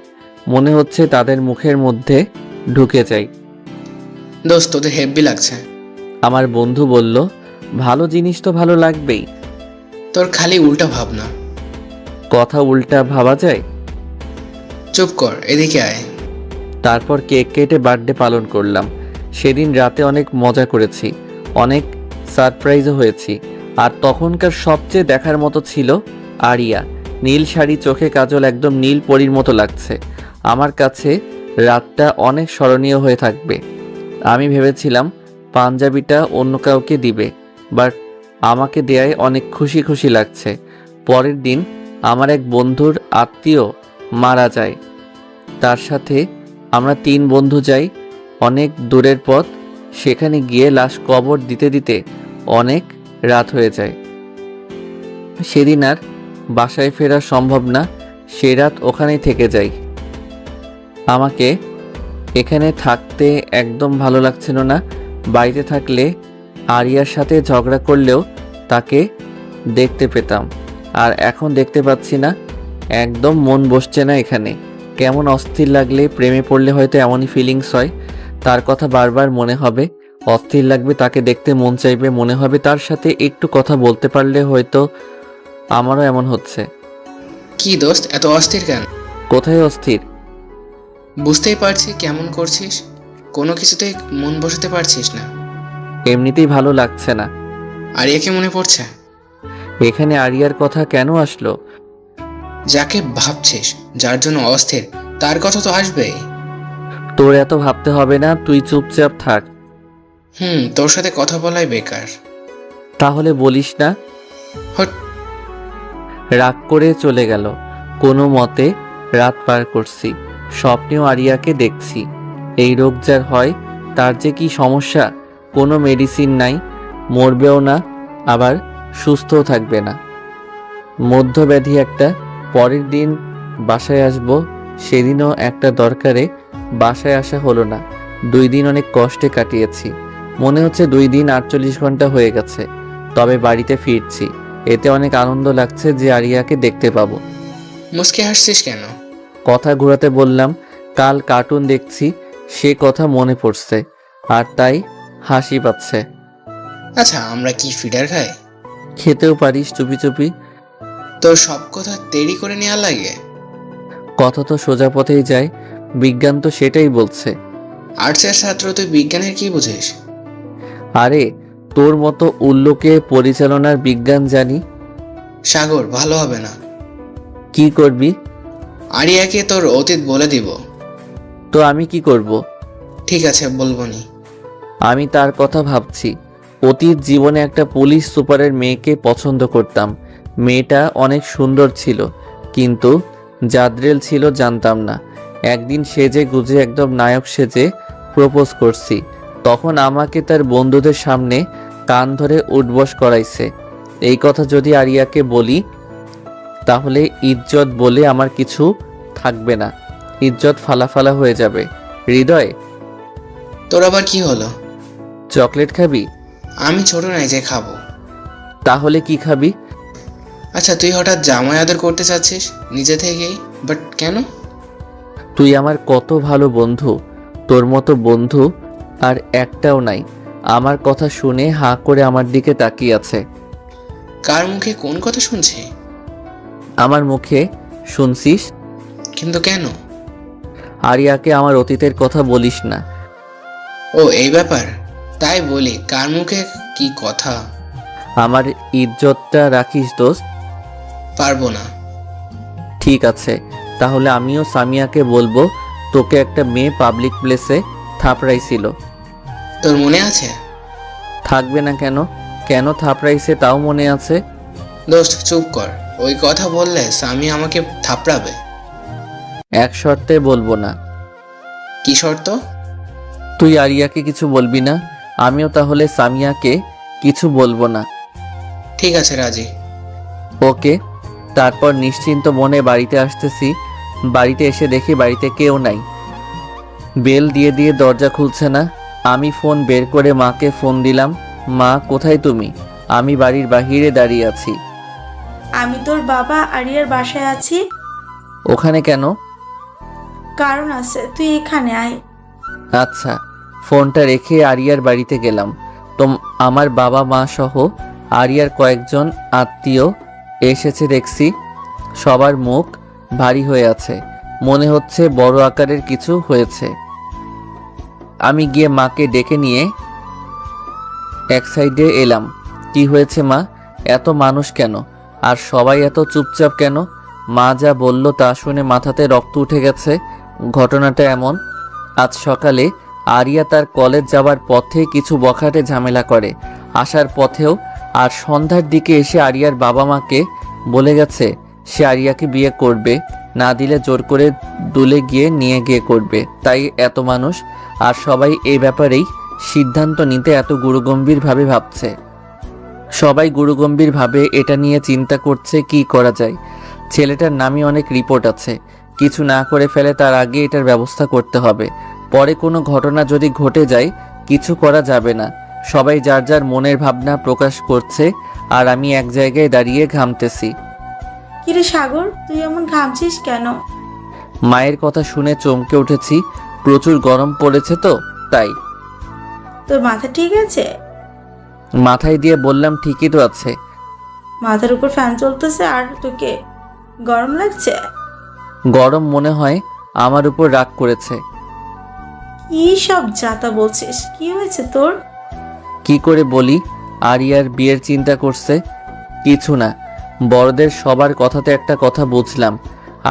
মনে হচ্ছে তাদের মুখের মধ্যে ঢুকে যাই। দোস্ত, তোদের হেব্বি লাগছে। আমার বন্ধু বলল, ভালো জিনিস তো ভালো লাগবেই। তোর খালি উল্টা ভাবনা। কথা উল্টা ভাবা যায়? চুপ কর, এদিকে আয়। তারপর কেক কেটে বার্থডে পালন করলাম। সেদিন রাতে অনেক মজা করেছি, অনেক সারপ্রাইজও হয়েছি। আর তখনকার সবচেয়ে দেখার মতো ছিল আরিয়া। নীল শাড়ি, চোখে কাজল, একদম নীল পরীর মতো লাগছে। আমার কাছে রাতটা অনেক স্মরণীয় হয়ে থাকবে। আমি ভেবেছিলাম পাঞ্জাবিটা অন্য কাউকে দিবে, বাট আমাকে দেয়ায় অনেক খুশি খুশি লাগছে। পরের দিন আমার এক বন্ধুর আত্মীয় মারা যায়। তার সাথে আমরা 3 বন্ধু যাই অনেক দূরের পথ। সেখানে গিয়ে লাশ কবর দিতে দিতে অনেক রাত হয়ে যায়। সেদিন আর বাসায় ফেরা সম্ভব না, সে রাত ওখানেই থেকে যাই। আমাকে এখানে থাকতে একদম ভালো লাগছিল না। বাড়িতে থাকলে আরিয়ার সাথে ঝগড়া করলেও তাকে দেখতে পেতাম, আর এখন দেখতে পাচ্ছি না। একদম মন বসছে না এখানে। কেমন অস্থির লাগলে, প্রেমে পড়লে হয়তো এমনই ফিলিংস হয়। তার কথা বারবার মনে হবে, অস্থির লাগবে, তাকে দেখতে মন চাইবে, মনে হবে তার সাথে একটু কথা বলতে পারলে হয়তো। আমারও এমন হচ্ছে। কি দোস্ত, এত অস্থির কেন? কোথায় অস্থির? বুঝতেই পারছি কেমন করছিস, কোনো কিছুতেই মন বসাতে পারছিস না। এমনিতেই ভালো লাগছে না। আরিয়াকে মনে পড়ছে? এখানে আরিয়ার কথা কেন আসলো? যাকে ভাবছিস, যার জন্য অস্থির, তার কথা তো আসবেই। তোর এত ভাবতে হবে না, তুই চুপচাপ থাক। তোর সাথে কথা বলাই বেকার। তাহলে বলিস না। হট। রাগ করে চলে গেল। কোনো মতে রাত পার করছি, স্বপ্নেও আরিয়াকে দেখছি। এই রোগ যার হয় তার যে কি সমস্যা, কোনো মেডিসিন নাই, মরবেও না আবার সুস্থও থাকবে না, মধ্যব্যাধি একটা। পরের দিন বাসায় আসব, সেদিনও একটা দরকারে বাসায় আসা হলো না। 2 দিন অনেক কষ্টে কাটিয়েছি। মনে হচ্ছে 2 দিন 48 ঘন্টা হয়ে গেছে। তবে বাড়িতে ফিরছি, এতে অনেক আনন্দ লাগছে যে আরিয়াকে দেখতে পাবো। মুচকে হাসছিস কেন? কথা ঘোরাতে বললাম, কাল কার্টুন দেখছি, সে কথা মনে পড়ছে আর তাই হাসি পাচ্ছে। আচ্ছা, আমরা কি ফিডার খাই? খেতেও পারিস চুপি চুপি। তোর সব কথা দেরি করে নেওয়া লাগে। কথা তো সোজা পথেই যায়, বিজ্ঞান তো সেটাই বলছে। আর্টসের ছাত্র, তুই বিজ্ঞানের কি বুঝিস? আরে তোর মতো উল্লুকে পরিচালনার বিজ্ঞান জানি। সাগর, ভালো হবে না। কি করবি? আরিয়াকে তোর অতীত বলে দিব। তো আমি কি করব? ঠিক আছে, বলবনি। আমি তার কথা ভাবছি। অতীত জীবনে একটা পুলিশ সুপারের মেয়েকে পছন্দ করতাম। মেয়েটা অনেক সুন্দর ছিল, কিন্তু জাদ্রেল ছিল জানতাম না। একদিন সেজে গুজে একদম নায়ক সেজে প্রপোজ করছি। তখন আমাকে তার বন্ধুদের সামনে কান ধরে উঠবস করাইছে। এই কথা যদি আরিয়াকে বলি তাহলে ইজ্জত বলে আমার কিছু থাকবে না, ইজ্জত ফালাফালা হয়ে যাবে। হৃদয়, তোর আবার কি হলো? চকলেট খাবি? আমি ছোট নাই যে খাবো। তাহলে কি খাবি? আচ্ছা, তুই হঠাৎ জামাই আদর করতে চাচ্ছিস নিজে থেকেই, বাট কেন? তুই আমার কত ভালো বন্ধু, তোর মতো বন্ধু আর একটাও নাই। আমার কথা শুনে হাঁ করে আমার দিকে তাকিয়ে আছে। কার মুখে কোন কথা শুনছি? আমার মুখে শুনছিস। কিন্তু কেন? আরিয়াকে আমার অতীতের কথা বলিস না। ও, এই ব্যাপার? তাই বলি, কার মুখে কি কথা? আমার ইজ্জতটা রাখিস দোস্ত। পারবো না। ঠিক আছে, তাহলে আমিও সামিয়াকে বলবো তোকে একটা মেয়ে পাবলিক প্লেসে থাপড়াইছিল। তোর মনে আছে? থাকবে না কেন? কেন থাপড়াইছে তাও মনে আছে। দোস্ত চুপ কর, ওই কথা বললে স্বামী আমাকে থাপড়াবে। এক শর্তে বলবো না। কি শর্ত? তুই আরিয়াকে কিছু বলবি না, আমিও তাহলে সামিয়াকে কিছু বলবো না। ঠিক আছে, রাজি। ওকে। তারপর নিশ্চিন্ত মনে বাড়িতে আসতেছি। বাড়িতে এসে দেখি বাড়িতে কেউ নাই। বেল দিয়ে দিয়ে দরজা খুলছে না। আমি ফোন বের করে মাকে ফোন দিলাম। মা, কোথায় তুমি? আমি বাড়ির বাহিরে দাঁড়িয়ে আছি। আমি তোর বাবা আরিয়ার বাসায় আছি। ওখানে কেন? কারণ আছে, তুই এখানে আয়। আচ্ছা। ফোনটা রেখে আরিয়ার বাড়িতে গেলাম। তো আমার বাবা মা সহ আরিয়ার কয়েকজন আত্মীয় এসেছে দেখছি। সবার মুখ ভারী হয়ে আছে, মনে হচ্ছে বড় আকারের কিছু হয়েছে। আমি গিয়ে মাকে ডেকে নিয়ে এক সাইডে এলাম। কি হয়েছে মা? এত মানুষ কেন? আর সবাই এত চুপচাপ কেন? মা যা বলল তা শুনে মাথাতে রক্ত উঠে গেছে। ঘটনাটা এমন, আজ সকালে আরিয়া তার কলেজ যাওয়ার পথে কিছু বখাটে ঝামেলা করে, আসার পথেও, আর সন্ধ্যার দিকে এসে আরিয়ার বাবা মাকে বলে গেছে সে আরিয়াকে বিয়ে করবে, না দিলে জোর করে দুলে গিয়ে নিয়ে গিয়ে করবে। তাই এত মানুষ আর সবাই এই ব্যাপারেই সিদ্ধান্ত নিতে এত গুরুগম্ভীরভাবে ভাবছে। সবাই গুরুগম্ভীরভাবে এটা নিয়ে চিন্তা করছে কি করা যায়। ছেলেটার নামে অনেক রিপোর্ট আছে, কিছু না করে ফেলে তার আগে এটার ব্যবস্থা করতে হবে। পরে কোনো ঘটনা যদি ঘটে যায় কিছু করা যাবে না। সবাই যার যার মনের ভাবনা প্রকাশ করছে আর আমি এক জায়গায় দাঁড়িয়ে ঘামতেছি। কিরে সাগর, তুই এমন ঘামছিস কেন? মায়ের কথা শুনে চমকে উঠেছি, প্রচুর গরম পড়েছে তো তাই। তোর মাথা ঠিক আছে? মাথায় দিয়ে বললাম ঠিকই তো আছে। মাথার উপর ফ্যান চলতেছে আর তোকে গরম লাগছে? গরম মনে হয় আমার উপর রাগ করেছে। কি সব যাতা বলছিস? কি হয়েছে তোর? কি করে বলি? আরিয়ার বিয়ের চিন্তা করছে। কিছু না, বড়দের সবার কথাতে একটা কথা বুঝলাম,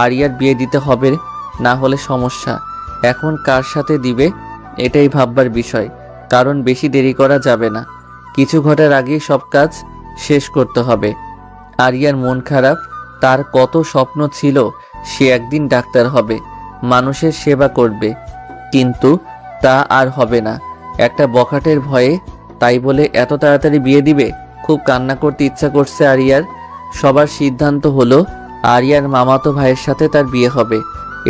আরিয়ার বিয়ে দিতে হবে, না হলে সমস্যা। এখন কার সাথে দিবে এটাই ভাববার বিষয়, কারণ বেশি দেরি করা যাবে না। কিছু ঘটার আগেই সব কাজ শেষ করতে হবে। আরিয়ার মন খারাপ, তার কত স্বপ্ন ছিল সে একদিন ডাক্তার হবে, মানুষের সেবা করবে, কিন্তু তা আর হবে না একটা বখাটের ভয়ে। তাই বলে এত তাড়াতাড়ি বিয়ে দিবে? খুব কান্না করতে ইচ্ছা করছে আরিয়ার। সবার সিদ্ধান্ত হলো আরিয়ার মামাতো ভাইয়ের সাথে তার বিয়ে হবে।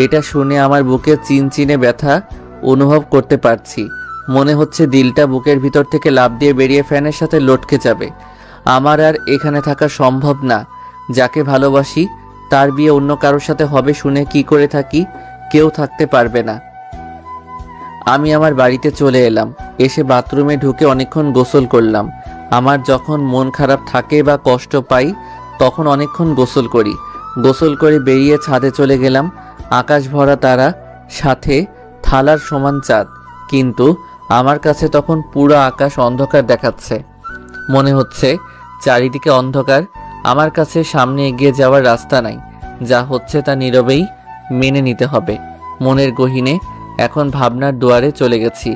এটা শুনে আমার বুকে চিনচিনে ব্যথা অনুভব করতে পারছি। মনে হচ্ছে দিলটা বুকের ভিতর থেকে লাফ দিয়ে বেরিয়ে ফ্যানের সাথে লটকে যাবে। আমার আর এখানে থাকা সম্ভব না। যাকে ভালোবাসি তার বিয়ে অন্য কারোর সাথে হবে শুনে কি করে থাকি? কেউ থাকতে পারবে না। আমি আমার বাড়িতে চলে এলাম। এসে বাথরুমে ঢুকে অনেকক্ষণ গোসল করলাম। আমার যখন মন খারাপ থাকে বা কষ্ট পাই তখন অনেকক্ষণ গোসল করি। গোসল করে বেরিয়ে ছাদে চলে গেলাম। আকাশ ভরা তারা, সাথে থালার সমান চাঁদ, কিন্তু আমার কাছে তখন পুরো আকাশ অন্ধকার দেখাচ্ছে। মনে হচ্ছে চারিদিকে অন্ধকার। আমার কাছে সামনে এগিয়ে যাওয়ার রাস্তা নাই। যা হচ্ছে তা নীরবেই মেনে নিতে হবে। মনের গহীনে এখন ভাবনার দুয়ারে চলে গেছি।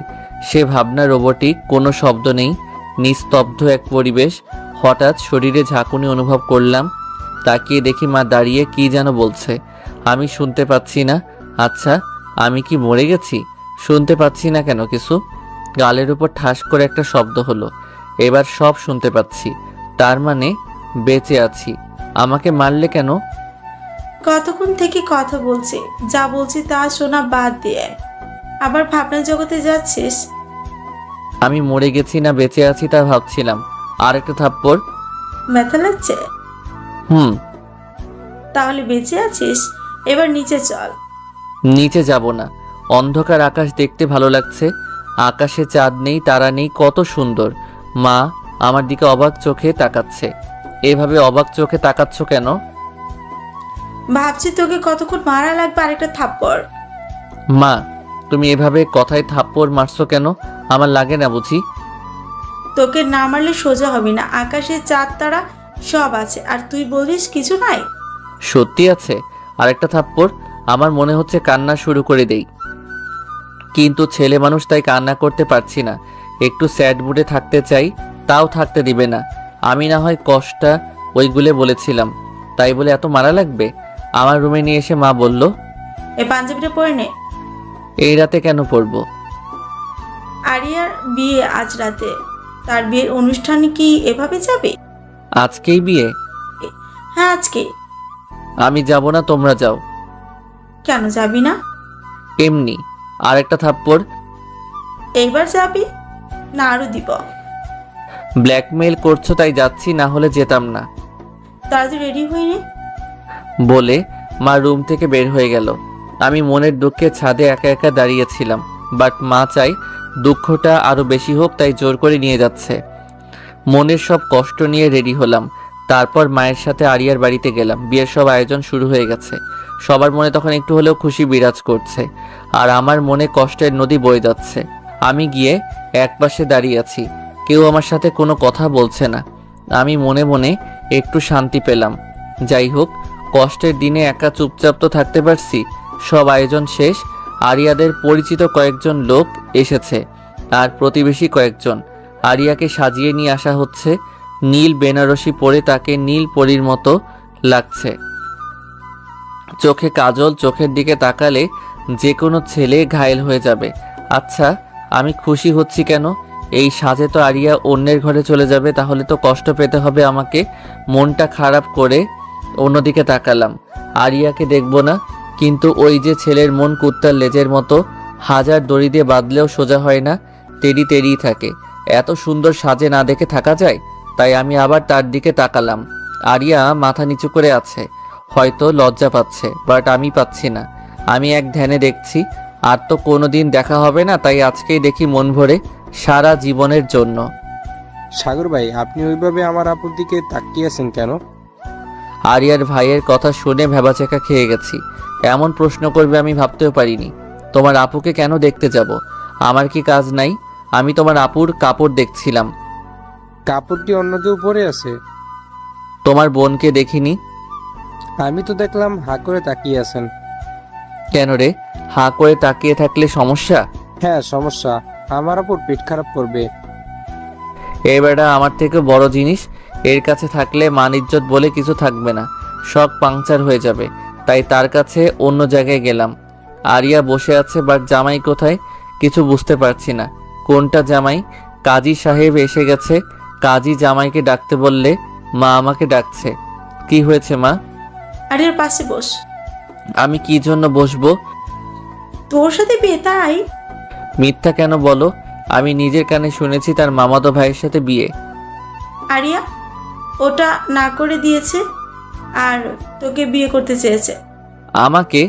সে ভাবনা রোবটিক, কোনো শব্দ নেই, নিস্তব্ধ এক পরিবেশ। হঠাৎ শরীরে ঝাঁকুনি অনুভব করলাম। তাকিয়ে দেখি মা দাঁড়িয়ে কি যেন বলছে। আমি শুনতে পাচ্ছি না। আচ্ছা, আমি কি মরে গেছি? শুনতে পাচ্ছি না কেন কিছু? গালের উপর ঠাস করে একটা শব্দ হলো। এবার সব শুনতে পাচ্ছি। তার মানে বেঁচে আছি। আমাকে মারলে কেন? কতক্ষণ থেকে কথা বলছি, যা বলছি তা শোনা বাদ দিয়ে আবার ভাবনার জগতে যাচ্ছিস? আমি মরে গেছি না বেঁচে আছি তা ভাবছিলাম। আর একটা থাপ্পড়। ব্যথা লাগছে? তাহলে বেঁচে আছিস? এবার নিচে চল। নিচে যাব না। অন্ধকার আকাশ দেখতে ভালো লাগছে। আকাশে চাঁদ নেই, তারা নেই, কত সুন্দর। মা আমার দিকে অবাক চোখে তাকাচ্ছে। এভাবে অবাক চোখে তাকাচ্ছ কেন? ভাবছি তোকে কতক্ষণ মারা লাগবে আরেকটা থাপ্পড়। মা তুমি এভাবে কথায় থাপ্পড় মারছো কেন? আমার লাগে না বুঝি? তোকে না মারলে সোজা হবে না। আকাশে চাঁদ তারা সব আছে আর তুই বলিস কিছু নাই। সত্যি আছে? আরেকটা থাপ্পড়। আমার মনে হচ্ছে কান্না শুরু করে দেই, কিন্তু ছেলে মানুষ তাই কান্না করতে পারছি না। একটু স্যাড মুডে থাকতে চাই, তাও থাকতে দিবে না। আমি না হয় কষ্টটা ওইগুলো বলেছিলাম, তাই বলে এত মারা লাগবে? আমার রুমে নিয়ে এসে মা বলল, এই পাঞ্জাবিটা পরে নে। এই রাতে কেন পরবো? আরিয়ার বিয়ে আজ রাতে। তার বিয়ের অনুষ্ঠানে কি এভাবে যাবে? আজকেই বিয়ে? হ্যাঁ আজকে। আমি যাব না, তোমরা যাও। কেন যাবি না? এমনি। আরেকটা থাপ্পড়। এইবার যাবি না আরো দিব? ব্ল্যাকমেইল করছো তাই যাচ্ছি, না হলে যেতাম না। তাড়াতাড়ি রেডি হয়ে নে। বলে মা রুম থেকে বের হয়ে গেল। আমি মনের দুঃখে ছাদে একা একা দাঁড়িয়েছিলাম, বাট মা চাই দুঃখটা আরো বেশি হোক, তাই জোর করে নিয়ে যাচ্ছে। মনের সব কষ্ট নিয়ে রেডি হলাম। তারপর মায়ের সাথে আরিয়ার বাড়িতে গেলাম। বিয়ের সব আয়োজন শুরু হয়ে গেছে। সবার মনে তখন একটু হলেও খুশি বিরাজ করছে, আর আমার মনে কষ্টের নদী বয়ে যাচ্ছে। আমি গিয়ে একপাশে দাঁড়িয়ে আছি, কেউ আমার সাথে কোনো কথা বলছে না। আমি মনে মনে একটু শান্তি পেলাম। যাই হোক, কষ্টের দিনে একা চুপচাপ তো থাকতে পারছি। সব আয়োজন শেষ, আরিয়াদের পরিচিত কয়েকজন লোক এসেছে আর প্রতিবেশী কয়েকজন। আরিয়াকে সাজিয়ে নিয়ে আসা হচ্ছে। নীল বেনারসি পরে তাকে নীল পরীর মতো লাগছে। চোখে কাজল, চোখের দিকে তাকালে যে কোনো ছেলে ঘায়েল হয়ে যাবে। আচ্ছা, আমি খুশি হচ্ছি কেন? এই সাজে তো আরিয়া অন্যের ঘরে চলে যাবে, তাহলে তো কষ্ট পেতে হবে আমাকে। মনটা খারাপ করে অন্যদিকে তাকালাম। আরিয়াকে দেখব না, কিন্তু ওই যে ছেলের মন কুত্তার লেজের মতো, হাজার দড়ি দিয়ে বাঁধলেও সোজা হয় না, তেড়ি তেড়িই থাকে। এত সুন্দর সাজে না দেখে থাকা যায়? তাই আমি আবার তার দিকে তাকালাম। আরিয়া মাথা নিচু করে আছে, হয়তো লজ্জা পাচ্ছে, বাট আমি পাচ্ছি না। আমি এক ধ্যানে দেখছি, আর তো কোনোদিন দেখা হবে না, তাই আজকেই দেখি মন ভরে, সারা জীবনের জন্য। সাগর ভাই, আপনি ওইভাবে আমার আপুর দিকে তাকিয়ে আছেন কেন? আরিয়ার ভাইয়ের কথা শুনে ভেবাচেকা খেয়ে গেছি। এমন প্রশ্ন করবে আমি ভাবতেও পারিনি। তোমার আপুকে কেন দেখতে যাব? আমার কি কাজ নাই? আমি তোমার আপুর কাপড় দেখছিলাম। কাপড় কি অন্য কেউ পরে আছে? তোমার বোনকে দেখিনি। আমি তো দেখলাম হা করে তাকিয়ে আছেন। কেন রে, হাঁ করে তাকিয়ে থাকলে সমস্যা? হ্যাঁ সমস্যা, আমার আপুর পেট খারাপ করবে। এই বেটা আমার থেকে বড় জিনিস, এর কাছে থাকলে মান ইজ্জত বলে কিছু থাকবে না, সব পাংচার হয়ে যাবে। তাই তার কাছে অন্য জায়গায় গেলাম। আরিয়া বসে আছে, বাট জামাই কোথায় কিছু বুঝতে পারছি না। কোনটা জামাই? কাজী সাহেব এসে গেছে। কাজী জামাইকে ডাকতে বললে মা আমাকে ডাকছে। কি হয়েছে মা? আরিয়ার পাশে বস। আমি কি জন্য বসবো? তোর সাথে বিয়ে তাই? মিথ্যা কেন বলো? আমি নিজের কানে শুনেছি তার মামাতো ভাইয়ের সাথে বিয়ে। আরিয়া ওটা না করে দিয়েছে আর তোকে বিয়ে করতে চেয়েছে। আমাকে?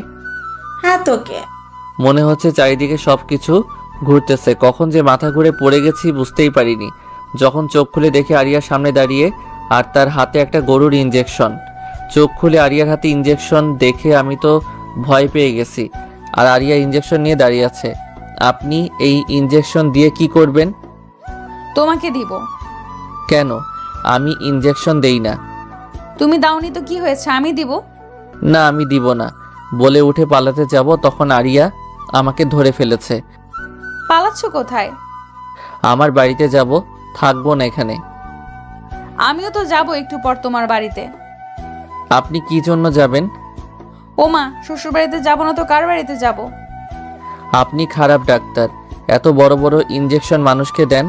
হ্যাঁ তোকে। মনে হচ্ছে চারিদিকে সবকিছু ঘুরতেছে। কখন যে মাথা ঘুরে পড়ে গেছি বুঝতেই পারিনি। যখন চোখ খুলে দেখি আরিয়ার সামনে দাঁড়িয়ে, আর তার হাতে একটা গরুর ইঞ্জেকশন। চোখ খুলে আরিয়ার হাতে ইঞ্জেকশন দেখে আমি তো ভয় পেয়ে গেছি। আর আরিয়া ইঞ্জেকশন নিয়ে দাঁড়িয়ে আছে। আপনি এই ইঞ্জেকশন দিয়ে কি করবেন? তোমাকে দিব। কেন? আমি ইঞ্জেকশন দেই না। তুমি দাওনি তো কি হয়েছে, আমি দিব। না, আমি দিব না। বলে উঠে পালাতে যাব, তখন আরিয়া আমাকে ধরে ফেলেছে। পালাচ্ছ কোথায়? আমার বাড়িতে যাব, থাকবো না এখানে। আমিও তো যাব একটু পর তোমার বাড়িতে। আপনি কি জন্য যাবেন? ওমা, শ্বশুর বাড়িতে যাবো না তো কার বাড়িতে যাব? আপনি খারাপ ডাক্তার, এত বড় বড় ইঞ্জেকশন মানুষকে দেন।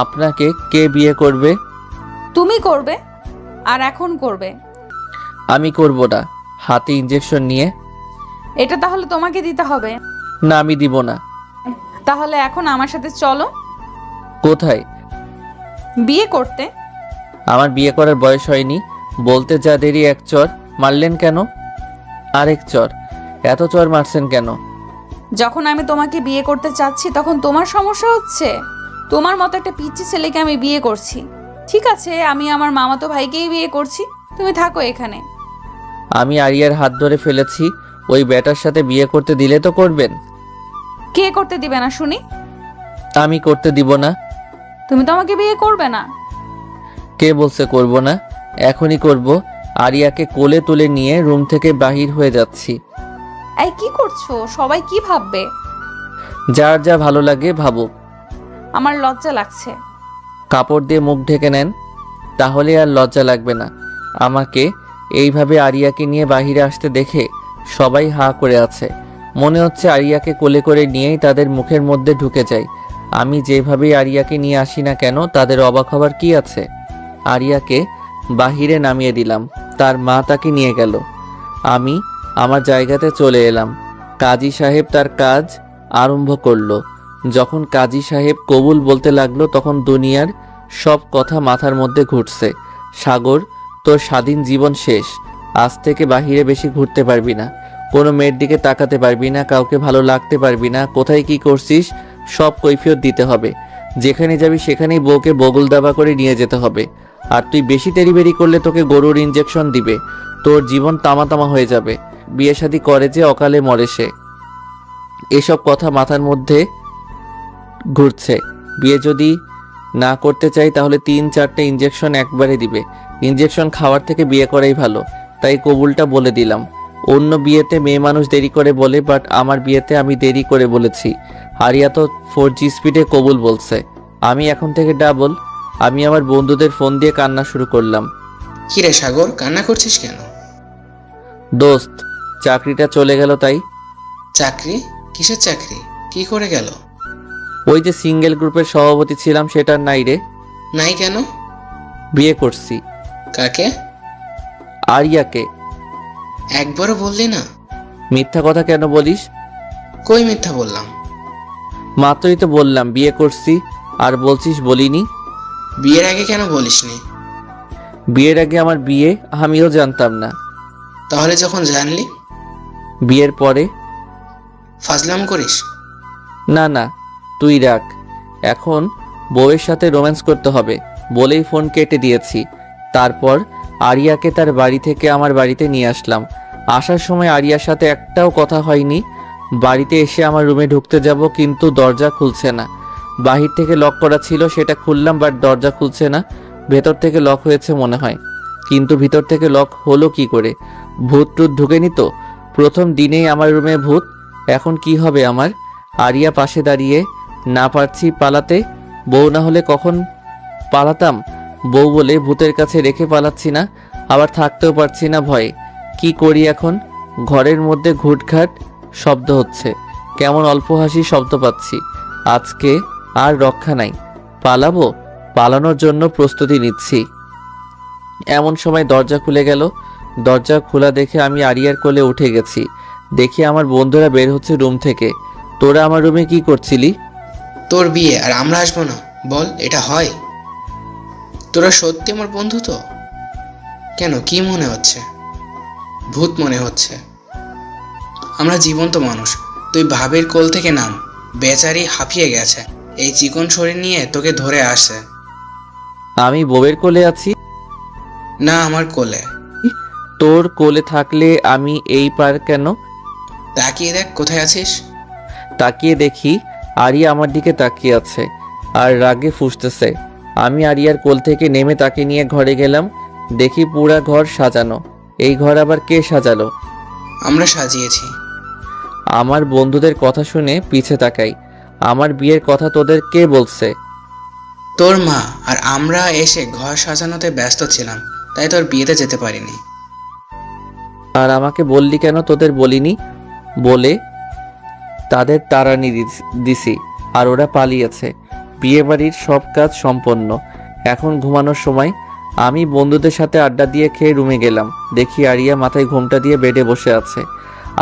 আপনাকে কে বিয়ে করবে? তুমি করবে, আর এখন করবে। আমি করব না। হাতে ইঞ্জেকশন নিয়ে। এটা তাহলে তোমাকে দিতে হবে। না, আমি দিব না। তাহলে এখন আমার সাথে চলো। কোথায়? বিয়ে করতে। আমার বিয়ে করার বয়স হয়নি। বলতে যা দেরি এক চর মারলেন কেন? আরেক চর? এত চর মারছেন কেন? যখন আমি তোমাকে বিয়ে করতে চাচ্ছি তখন তোমার সমস্যা হচ্ছে। তোমার মতো একটা পিচ্চি ছেলেকে আমি বিয়ে করছি। ঠিক আছে, আমি আমার মামাতো ভাইকেই বিয়ে করছি, তুমি থাকো এখানে। আমি আরিয়ার হাত ধরে ফেলেছি। ওই ব্যাটার সাথে বিয়ে করতে দিলে তো করবেন। কে করতে দিবে না শুনি? আমি করতে দিব না। তুমি তো আমাকে বিয়ে করবে না। কে বলছে করব না? এখনই করব। আরিয়াকে কোলে তুলে নিয়ে রুম থেকে বাহির হয়ে যাচ্ছি। এই কি করছো? সবাই কি ভাববে? যার যা ভালো লাগে ভাবুক। আমার লজ্জা লাগছে। কাপড় দিয়ে মুখ ঢেকে নেন, তাহলে আর লজ্জা লাগবে না। আমাকে এইভাবে আরিয়াকে নিয়ে বাহিরে আসতে দেখে সবাই হাঁ করে আছে। মনে হচ্ছে আরিয়াকে কোলে করে নিয়েই তাদের মুখের মধ্যে ঢুকে যায়। আমি যেভাবেই আরিয়াকে নিয়ে আসি না কেন, তাদের অবাক হবার কি আছে? আরিয়াকে বাহিরে নামিয়ে দিলাম, তার মা তাকে নিয়ে গেল। আমি আমার জায়গাতে চলে এলাম। কাজী সাহেব তার কাজ আরম্ভ করলো। যখন কাজী সাহেব কবুল বলতে লাগলো, তখন দুনিয়ার সব কথা মাথার মধ্যে ঘুরছে। সাগর, তোর স্বাধীন জীবন শেষ। আজ থেকে বাহিরে বেশি ঘুরতে পারবি না, কোনো মেয়ের দিকে তাকাতে পারবি না, কাউকে ভালো লাগতে পারবি না। কোথায় কি করছিস সব কৈফিয়ত দিতে হবে। যেখানে যাবি সেখানেই বউকে বগল দাবা করে নিয়ে যেতে হবে। আর তুই বেশি তেড়িবেড়ি করলে তোকে গরুর ইঞ্জেকশন দিবে, তোর জীবন তামা তামা হয়ে যাবে। বিয়ে শাদী করে যে অকালে মরে সে। এসব কথা মাথার মধ্যে ঘুরছে। বিয়ে যদি না করতে চাই তাহলে 3-4টে ইঞ্জেকশন একবারে দিবে। ইঞ্জেকশন খাওয়ার থেকে বিয়ে করাই ভালো। তাই কবুলটা বলে দিলাম। অন্য বিয়েতে মেয়ে মানুষ দেরি করে বলে, বাট আমার বিয়েতে আমি দেরি করে বলেছি। আরিয়া তো 4G স্পিডে কবুল বলছে। আমি এখন থেকে ডাবল। আমি আমার বন্ধুদের ফোন দিয়ে কান্না শুরু করলাম। কিরে সাগর, কান্না করছিস কেন? দোস্ত, চাকরিটা চলে গেল তাই। চাকরি? কিসের চাকরি? কি করে গেল? ওই যে সিঙ্গেল গ্রুপের সভাপতি ছিলাম সেটার নাই রে। নাই কেন? বিয়ে করছি। কাকে? আরিয়াকে। একবারও বললি না? মিথ্যা কথা কেন বলিস? কই মিথ্যা বললাম? মাত্রই তো বললাম বিয়ে করছি, আর বলছিস বলিনি। বিয়ের আগে কেন বলিসনি? বিয়ের আগে আমার বিয়ে আমিও জানতাম না। তাহলে যখন জানলি? বিয়ের পরে। ফাজলাম করিস? না না, তুই রাখ। এখন বউয়ের সাথে রোম্যান্স করতে হবে বলেই ফোন কেটে দিয়েছি। তারপর আরিয়াকে তার বাড়ি থেকে আমার বাড়িতে নিয়ে আসলাম। আসার সময় আরিয়ার সাথে একটাও কথা হয়নি। বাড়িতে এসে আমার রুমে ঢুকতে যাব, কিন্তু দরজা খুলছে না। বাহির থেকে লক করা ছিল, সেটা খুললাম, বাট দরজা খুলছে না। ভেতর থেকে লক হয়েছে মনে হয়, কিন্তু ভিতর থেকে লক হলো কি করে? ভূত টুত ঢুকেনি তো? প্রথম দিনেই আমার রুমে ভূত। এখন কি হবে আমার? আরিয়া পাশে দাঁড়িয়ে, না পারছি পালাতে। বউ না হলে কখন পালাতাম। বউ বলে ভূতের কাছে রেখে পালাচ্ছি না, আবার থাকতেও পারছি না ভয়ে। কি করি এখন? ঘরের মধ্যে ঘুটঘাট শব্দ হচ্ছে, কেমন অল্প হাসি শব্দ পাচ্ছি। আজকে আর রক্ষা নাই। পালাবো? পালানোর জন্য প্রস্তুতি নিচ্ছি। এমন সময় দরজা খুলে গেল। দরজা খোলা দেখে আমি আরিয়ার কোলে উঠে গেছি। দেখি আমার বন্ধুরা বের হচ্ছে রুম থেকে। তোরা আমার রুমে কি করছিলি? তোর বিয়ে আর আমরা আসবো না? বল, এটা হয়? তোরা সত্যি আমার বন্ধু তো? কেন, কি মনে হচ্ছে? ভূত মনে হচ্ছে? আমরা জীবন্ত মানুষ। তুই ভাবের কোল থেকে নাম। বেচারি হাঁপিয়ে গেছে, এই চিকন শরীর নিয়ে তোকে ধরে আসে। আমি বউয়ের কোলে আছি? না, আমার কোলে। তোর কোলে থাকলে আমি এই পার কেন? তাকিয়ে দেখ কোথায় আছিস। তাকিয়ে দেখি আরিয়া আমার দিকে তাকিয়ে আছে আর রাগে ফুঁসতেছে। আমি আরিয়ার কোল থেকে নেমে তাকে নিয়ে ঘরে গেলাম। দেখি পুরা ঘর সাজানো। এই ঘর আবার কে সাজালো? আমরা সাজিয়েছি। আমার বন্ধুদের কথা শুনে পিছে তাকাই। আমার বিয়ের কথা তোদের কে বলছে? তোর মা। আর আমরা এসে ঘর সাজানোতে ব্যস্ত ছিলাম, তাই তোর বিয়েতে যেতে পারিনি। আর আমাকে বললি কেন তোদের বলিনি? বলে তাদের তাড়ানি দিছি, আর ওরা পালিয়েছে। বিয়ে বাড়ির সব কাজ সম্পন্ন। এখন ঘুমানোর সময়। আমি বন্ধুদের সাথে আড্ডা দিয়ে খেয়ে রুমে গেলাম। দেখি আরিয়া মাথায় ঘোমটা দিয়ে বেডে বসে আছে।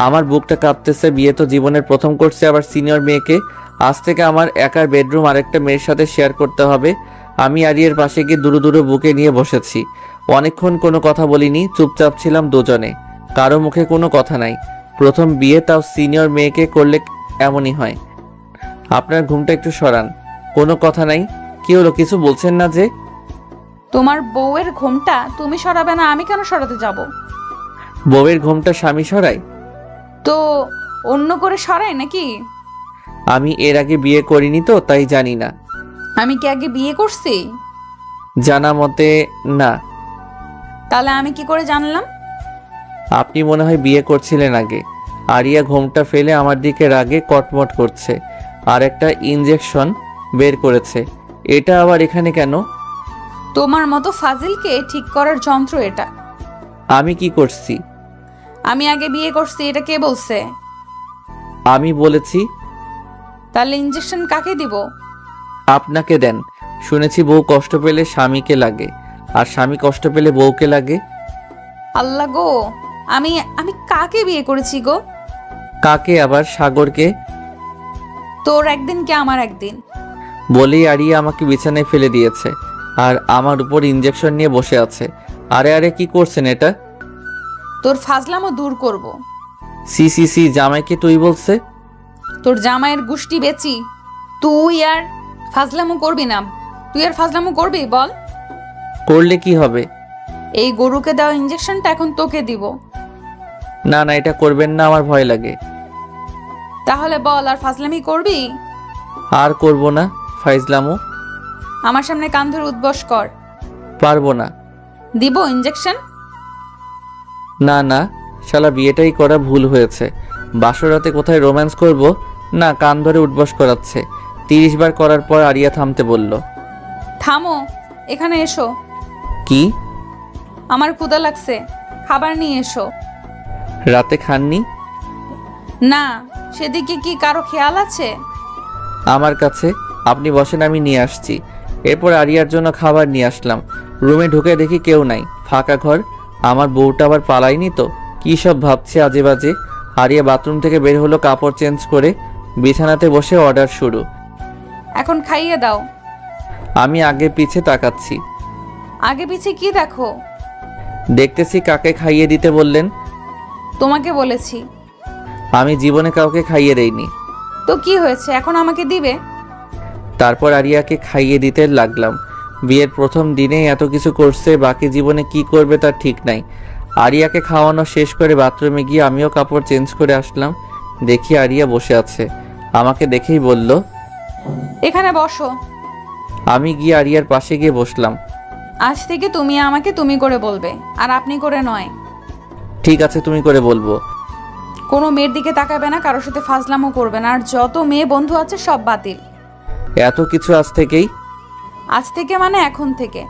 আমার বুকটা কাঁপতেছে। বিয়ে তো জীবনের প্রথম করছে, আবার সিনিয়র মেয়েকে। আজ থেকে আমার একার বেডরুম আরেকটা মেয়ের সাথে শেয়ার করতে হবে। আমি আরিয়ার পাশে গিয়ে দুরু দুরু বুকে নিয়ে বসেছি। অনেকক্ষণ কোনো কথা বলিনি, চুপচাপ ছিলাম দুজনে। কারো মুখে কোনো কথা নাই। প্রথম বিয়ে, তাও সিনিয়র মেয়েকে করলে এমনই হয়। আপনার ঘুমটা একটু সরান। কোনো কথা নাই। কি হলো, কিছু বলছেন না যে? তোমার বউয়ের ঘোমটা তুমি সরাবে না, আমি কেন সরাতে যাব? বউয়ের ঘুমটা স্বামী সরায়? তো অন্য করে সরায় নাকি? আমি এর আগে বিয়ে করিনি তো, তাই জানি না। আমি কি আগে বিয়ে করছি? জানা মতে না। তাহলে আমি কি করে জানলাম? আপনি মনে হয় বিয়ে করছিলেন আগে। আরিয়া ঘোমটা ফেলে আমার দিকে রাগে কটমট করছে, আর একটা ইনজেকশন বের করেছে। এটা আবার এখানে কেন? তোমার মতো ফাজিলকে ঠিক করার যন্ত্র এটা। আমি কি করছি? আমি আগে বিয়ে করছি, এটা কে বলছে? আমি বলেছি। তাহলে ইনজেকশন কাকে দিব? আপনাকে দেন। শুনেছি বউ কষ্ট পেলে স্বামীকে লাগে, আর স্বামী কষ্ট পেলে বউকে লাগে। আল্লাহ গো, আমি আমি কাকে বিয়ে করেছি গো? কাকে আবার? সাগরকে। তোর একদিন কি আমার একদিন? বলেই আরিয়া আমাকে বিছানায় ফেলে দিয়েছে, আর আমার উপর ইনজেকশন নিয়ে বসে আছে। আরে আরে, কি করছেন এটা? তোর ফাজলামও দূর করব। সি সি সি, জামাইকে তুই বলছে? তোর জামাইয়ের গুষ্টি বেচি। তুই আর ফাজলামো করবি না? তুই আর ফাজলামো করবি বল? করলে কি হবে? এই গরুকে দেওয়া ইনজেকশনটা এখন তোকে দিব। না না, এটা করবেন না, আমার ভয় লাগে। তাহলে বল, আর ফাজলামি করবি? আর করব না ফাইজলামও। আমার সামনে কান ধরে উদ্বস কর। পারবো না। দিব ইনজেকশন? না না, শালা বিয়েটাই করা ভুল হয়েছে। বাসরাতে কোথায় রোম্যান্স করব? না, কান ধরে উঠবস করাচ্ছে। 30 বার করার পর আরিয়া থামতে বলল। থামো, এখানে এসো। কি? আমার ক্ষুধা লাগছে, খাবার নিয়ে এসো। রাতে খাননি? না, সেদিকে কি কারো খেয়াল আছে? আমার কাছে। আপনি বসেন, আমি নিয়ে আসছি। এরপর আরিয়ার জন্য খাবার নিয়ে আসলাম। রুমে ঢুকে দেখি কেউ নাই, ফাঁকা ঘর। আমার বউটা আবার পালায়নি তো? কী সব ভাবছে আজে বাজে। আরিয়া বাথরুম থেকে বের হলো কাপড় চেঞ্জ করে। বিছানাতে বসে অর্ডার শুরু। এখন খাইয়ে দাও। আমি আগে পিছে তাকাচ্ছি। আগে পিছে কি দেখো? দেখতেছি কাকে খাইয়ে দিতে বললেন? তোমাকে বলেছি। আমি জীবনে কাউকে খাইয়ে দেইনি। তো কি হয়েছে, এখন আমাকে দিবে? তারপর আরিয়াকে খাইয়ে দিতে লাগলাম। বিয়ের প্রথম দিনেই এত কিছু করছে, বাকি জীবনে কি করবে তার ঠিক নাই। আরিয়াকে খাওয়ানো শেষ করে বাথরুমে গিয়ে আমিও কাপড় চেঞ্জ করে আসলাম। দেখি আরিয়া বসে আছে। আমাকে দেখেই বলল, এখানে বসো। আমি গিয়ে আরিয়ার পাশে গিয়ে বসলাম। আজ থেকে তুমি আমাকে তুমি করে বলবে, আর আপনি করে নয়। ঠিক আছে, তুমি করে বলবো। কোনো মেয়ের দিকে তাকাবে না, কারোর সাথে ফাজলামও করবে না, আর যত মেয়ে বন্ধু আছে সব বাতিল। এত কিছু আজ থেকেই? আজ থেকে মানে এখন থেকে।